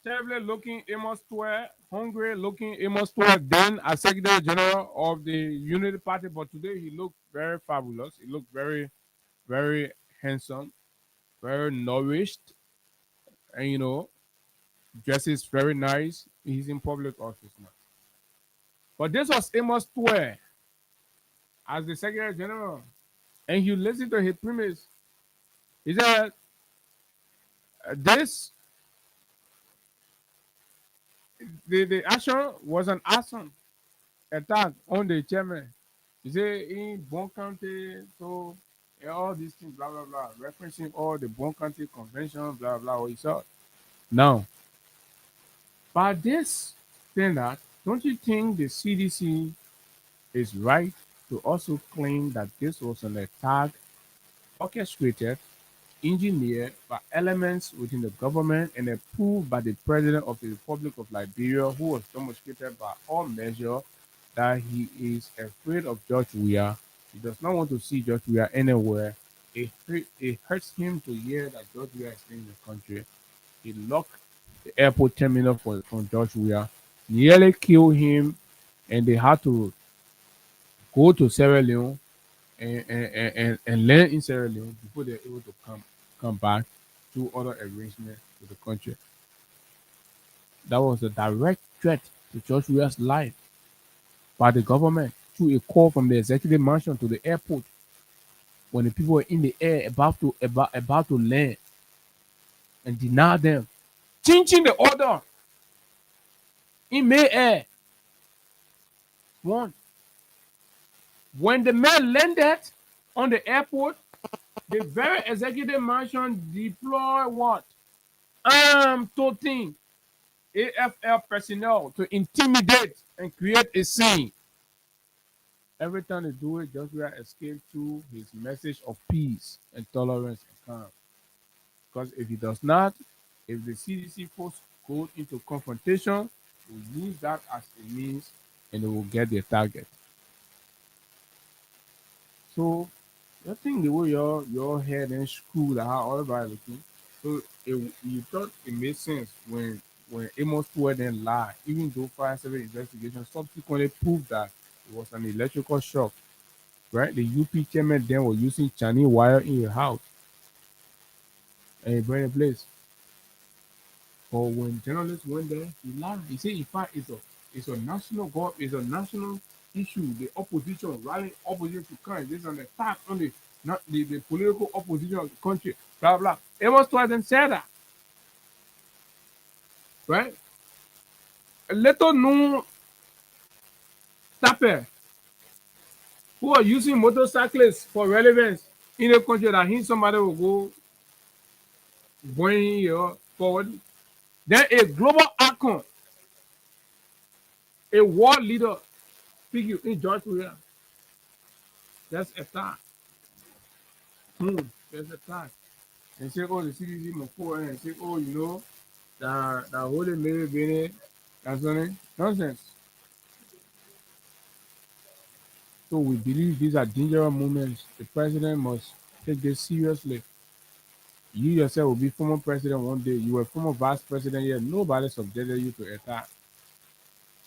terribly looking Amos Tuer, hungry looking Amos Tuer, then as Secretary General of the Unity Party, but today he looked very fabulous. He looked very, very handsome, very nourished, and dresses very nice. He's in public office now. But this was Amos Tuer as the Secretary General. And you listen to his premise. He said, this, the action was an action attack on the chairman. He said, in Bon County, so all these things, blah, blah, blah, referencing all the Bon County convention, blah, blah, what he saw. Now, by this thing that, don't you think the CDC is right to also claim that this was an attack orchestrated, engineered by elements within the government and approved by the President of the Republic of Liberia, who was demonstrated by all measure that he is afraid of George Weah. He does not want to see George Weah anywhere. It hurts him to hear that George Weah is staying in the country. He locked the airport terminal from George Weah, nearly killed him, and they had to go to Sierra Leone and land in Sierra Leone before they're able to come back to other arrangements to the country. That was a direct threat to George Weah's life by the government through a call from the executive mansion to the airport when the people were in the air about to land and deny them, changing the order in mid-air. One, when the man landed on the airport, the very executive mansion deployed what? Armed toting AFL personnel to intimidate and create a scene. Every time they do it, Joshua escapes through his message of peace and tolerance and calm. Because if he does not, if the CDC force go into confrontation, will use that as a means and they will get their target. So I think the way your head and screwed how everybody looking. So you thought it made sense when Amos Tuer then lied, even though fire service investigation subsequently proved that it was an electrical shock. Right? The UP chairman then was using Chinese wire in your house and it burned the place. But when journalists went there, he lied. He said in fact it's a national it's a national issue. The opposition rallying opposition to crime. This is an attack on the not the political opposition of the country. Blah blah. Amos Tuer then said that. Right? A little known tapper who are using motorcyclists for relevance in a country that he somebody will go going here forward. Then a global icon, a world leader figure in George Weah. That's a fact. That's a fact. And say, oh, the CDC must go and say, oh, that Holy Mary Bene, that's something. Nonsense. So we believe these are dangerous moments. The president must take this seriously. You yourself will be former president one day. You were former vice president yet. Nobody subjected you to attack.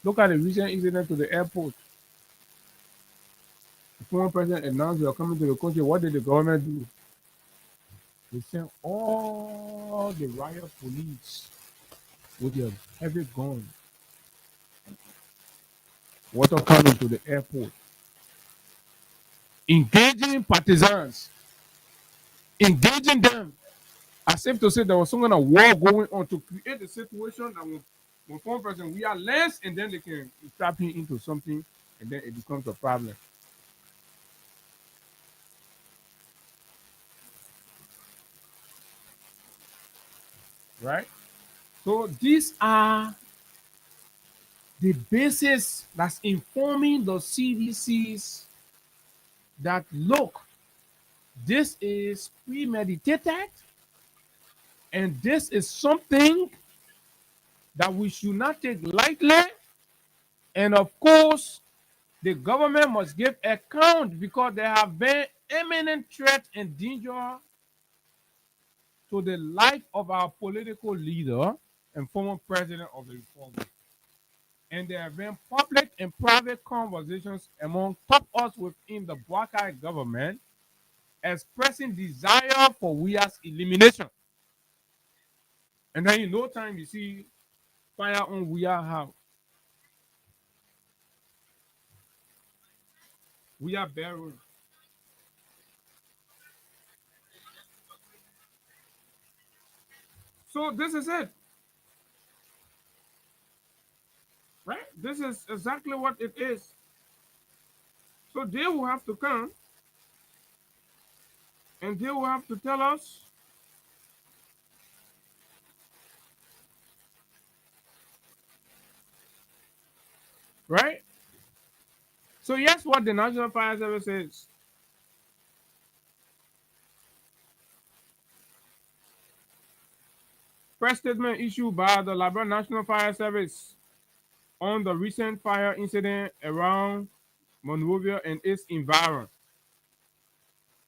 Look at the recent incident to the airport. The former president announced they are coming to the country. What did the government do? They sent all the riot police with their heavy guns, water coming to the airport, engaging partisans, engaging them, as if to say there was some kind of war going on to create a situation that when former president we are less, and then they can trap him into something, and then it becomes a problem. Right? So these are the basis that's informing the CDCs that look, this is premeditated and this is something that we should not take lightly. And of course, the government must give account because there have been imminent threat and danger to the life of our political leader and former president of the republic. And there have been public and private conversations among top us within the Buakai government expressing desire for Weah's elimination. And then in no time, you see fire on Weah house. Weah barrel. So this is it, right? This is exactly what it is. So they will have to come and they will have to tell us, right? So yes, what the National Fire Service is. Press statement issued by the Liberia National Fire Service on the recent fire incident around Monrovia and its environs.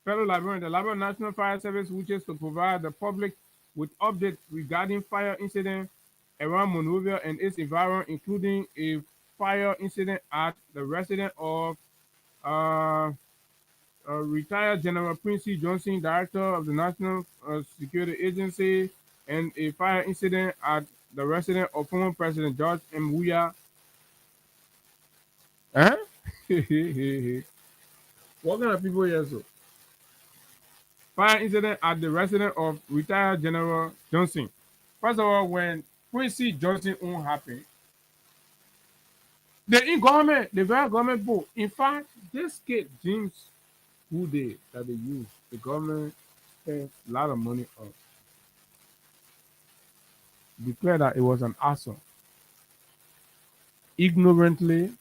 Fellow Liberians, the Liberia National Fire Service wishes to provide the public with updates regarding fire incident around Monrovia and its environs, including a fire incident at the residence of uh, retired General Quincy Johnson, Director of the National Security Agency, and a fire incident at the residence of former President George M. Weah. Huh? What kind of people here so? Fire incident at the residence of retired General Johnson. First of all, when Quincy Johnson own happened, the in government, the very government book. In fact, this kid James who that they use, the government spent a lot of money on, declared that it was an arson, ignorantly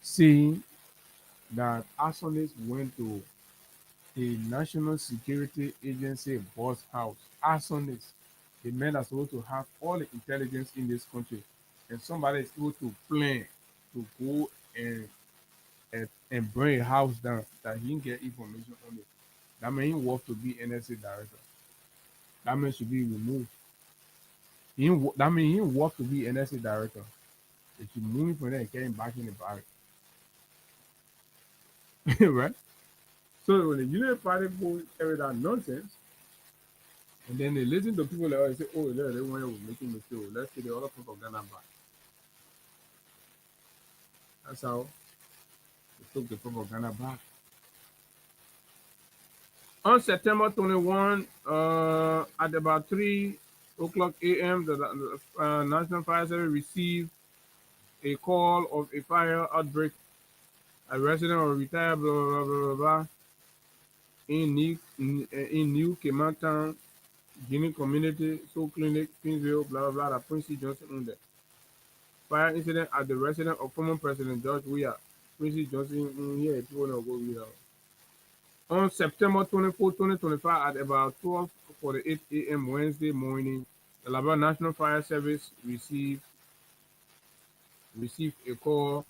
saying that arsonists went to a national security agency boss house. Arsonists, the men are supposed to have all the intelligence in this country, and somebody is able to plan to go and bring a house down that he can get information on it. That means he worth to be NSA director. That man should be removed. That means he worth to be NSA director. They should move him from there and get him back in the barrack. Right? So when the Union Party people carry that nonsense, and then they listen to people like say, oh, they want to making mistake. Let's say the other people of Ghana back. That's how they took the people of Ghana back. On September 21, at about 3 o'clock a.m., the National Fire Service received a call of a fire outbreak. A resident of retired blah blah blah blah blah in New Kemantown, Guinea Community, Soul Clinic, Kingsville, blah blah blah, that Quincy Johnson owned it. Fire incident at the residence of former President George Weah. Quincy Johnson, yeah, people don't go with her. On September 24, 2025, at about 12:48 a.m. Wednesday morning, the Liberia National Fire Service received a call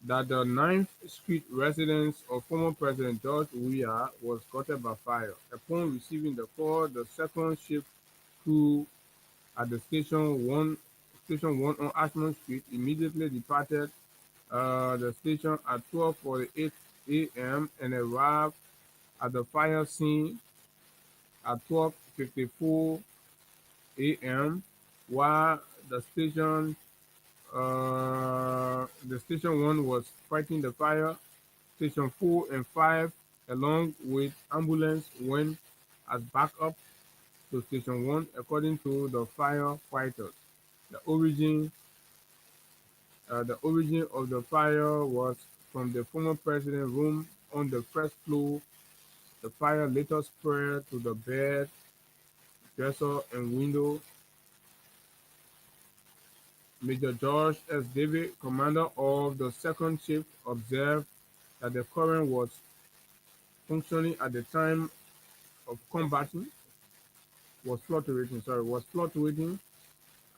that the 9th Street residence of former President George Weah was gutted by fire. Upon receiving the call, the second shift crew at the station Station 1 on Ashmont Street immediately departed the station at 12:48 a.m. and arrived at the fire scene at 12:54 a.m. while the station 1 was fighting the fire. Station 4 and 5, along with ambulance, went as backup to Station 1, according to the firefighters. The origin, the origin of the fire was from the former president's room on the first floor. The fire later spread to the bed, dresser, and window. Major George S. David, commander of the second shift, observed that the current was functioning at the time of combating was fluctuating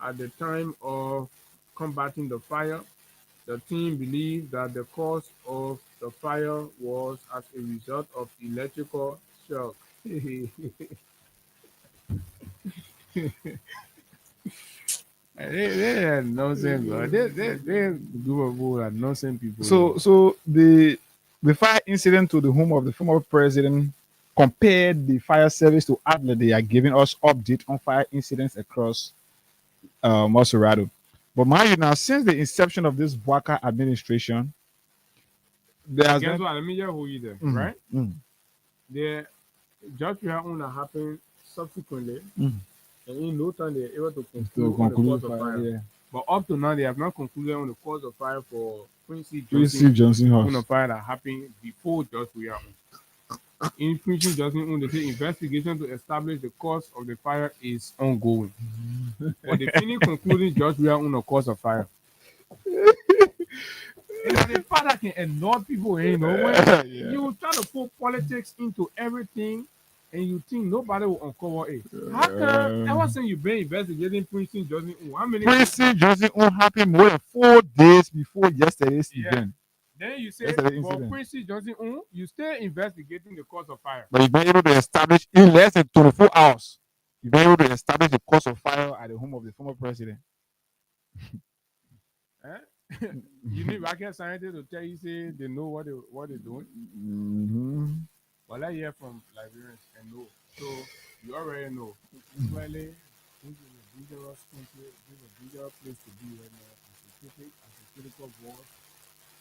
at the time of combating the fire. The team believed that the cause of the fire was as a result of electrical shock. they are nonsense, bro. They group of people are nonsense people. So the fire incident to the home of the former president compared the fire service to outlet. They are giving us update on fire incidents across Maserado. But mind you, now since the inception of this Bwaka administration, there has Guess been. what? Let me just hold you there, Mm, right? mm, The just we have that happened subsequently, mm. and in no time they are able to To conclude on the conclude cause of fire, fire. yeah. But up to now, they have not concluded on the cause of fire for Quincy Quincy Johnson on House. a fire that happened before Just we are. In Quincy Johnson, they say investigation to establish the cause of the fire is ongoing. But they finish concluding Just we are on the cause of fire. And the fact that can ignore people, when Yeah. you try to put politics into everything and you think nobody will uncover it. How come ever since you've been investigating Princeton Johnson, how many Quincy Johnson happened more than 4 days before yesterday's event. Then you say, Yesterday's well, incident. Quincy Johnson, you still investigating the cause of fire. But you've been able to establish in less than 24 hours. You've been able to establish the cause of fire at the home of the former president. You need rocket scientists to tell you, say they know what they're doing. Mm-hmm. Well, I hear from Liberians and know. So you already know. Clearly, this is a dangerous country. This is a dangerous place to be right now. As a critical voice,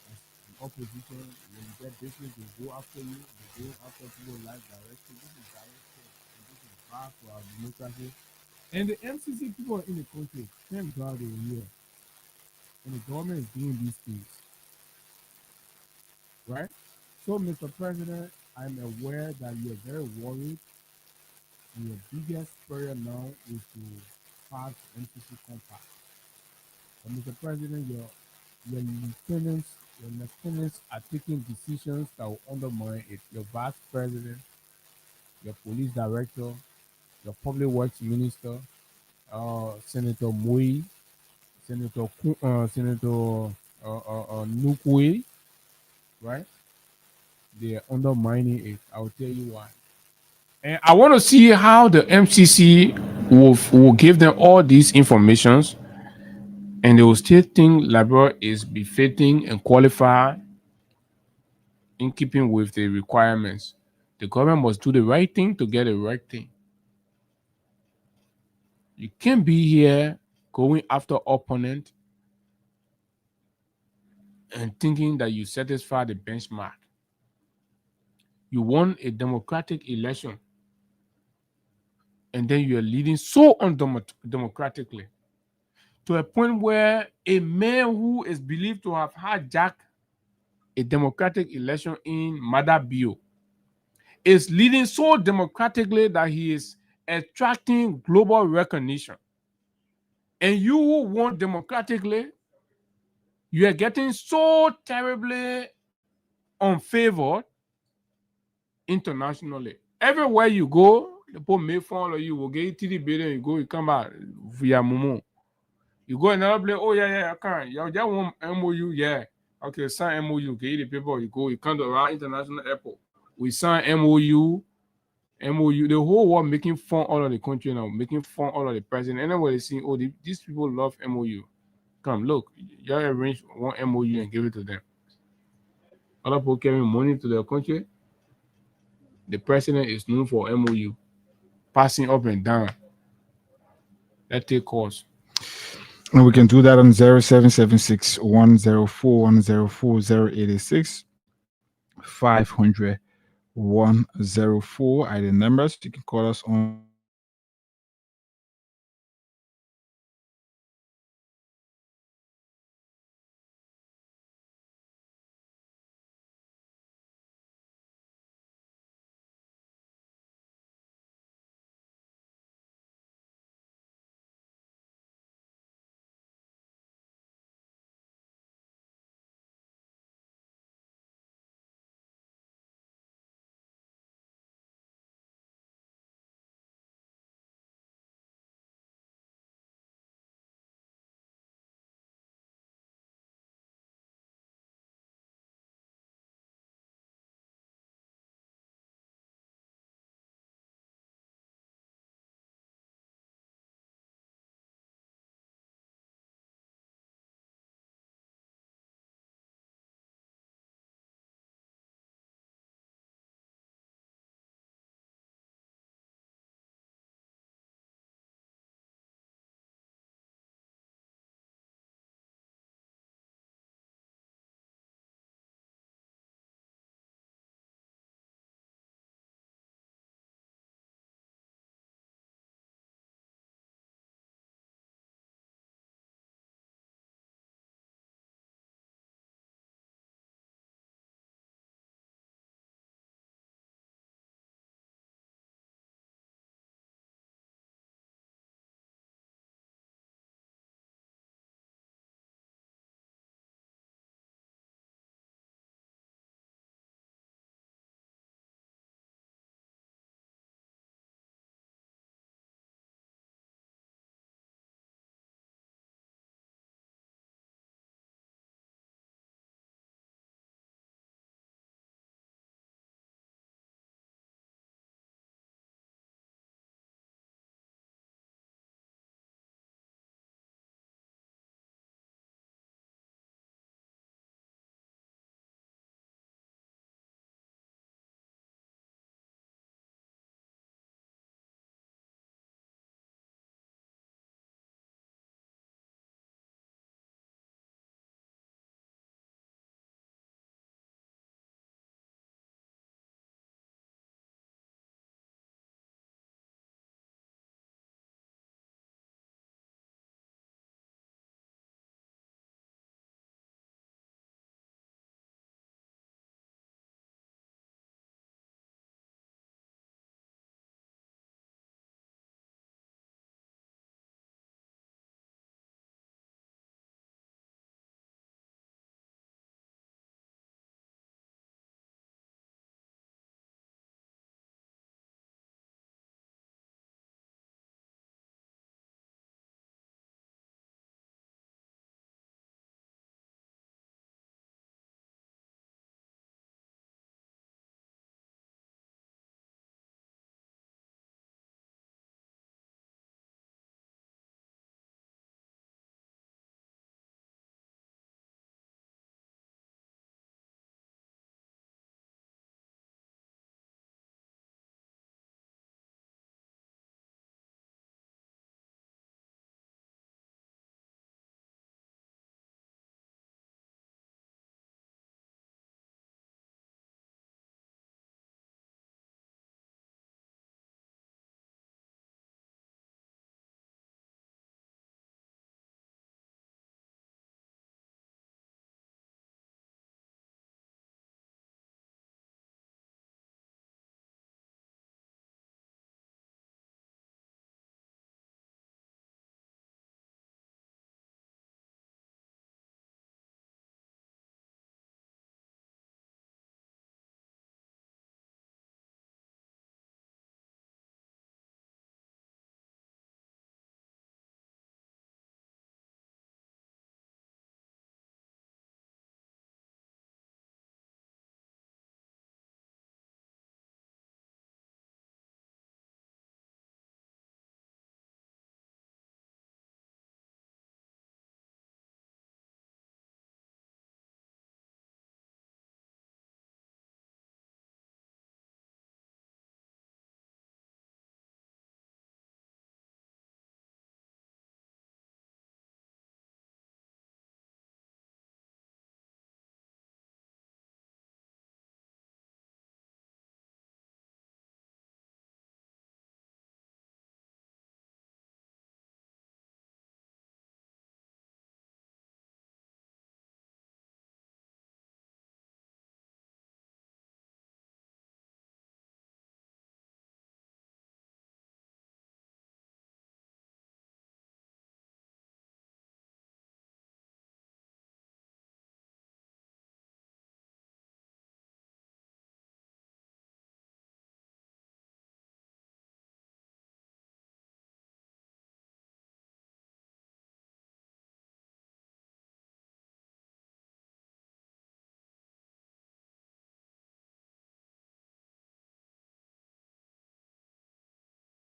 as an opposition, when you get business, they go after you. They go after people's life directly. This is direction. And this is bad for our democracy. And the MCC people in the country, thank God they're here. And the government is doing these things. Right? So, Mr. President, I'm aware that you're very worried. And your biggest prayer now is to pass MCC compact. But Mr. President, your lieutenants are taking decisions that will undermine it. Your vice president, your police director, your public works minister, Senator Mui, Senator Nukwe, right? They are undermining it. I'll tell you why. And I want to see how the MCC will give them all these informations, and they will still think Liberia is befitting and qualified in keeping with the requirements. The government must do the right thing to get the right thing. You can't be here going after opponent and thinking that you satisfy the benchmark. You won a democratic election, and then you are leading so undemocratically to a point where a man who is believed to have hijacked a democratic election in Madabio is leading so democratically that he is attracting global recognition. And you who won democratically, you are getting so terribly unfavored internationally. Everywhere you go, the people may follow you, will get 30 billion, you go, you come back via Momo. You go another place, oh yeah, I can. You just want MOU, yeah. Okay, sign MOU, get the paper, you go, you come to our international airport. We sign MOU, MOU, the whole world making fun all of the country now, making fun all of the president. Anybody saying, oh, these people love MOU. Come, look, you arrange one MOU and give it to them. Other people carrying money to their country. The president is known for MOU, passing up and down. That take course. And we can do that on 0776 104 104 086 500 104 are the numbers. You can call us on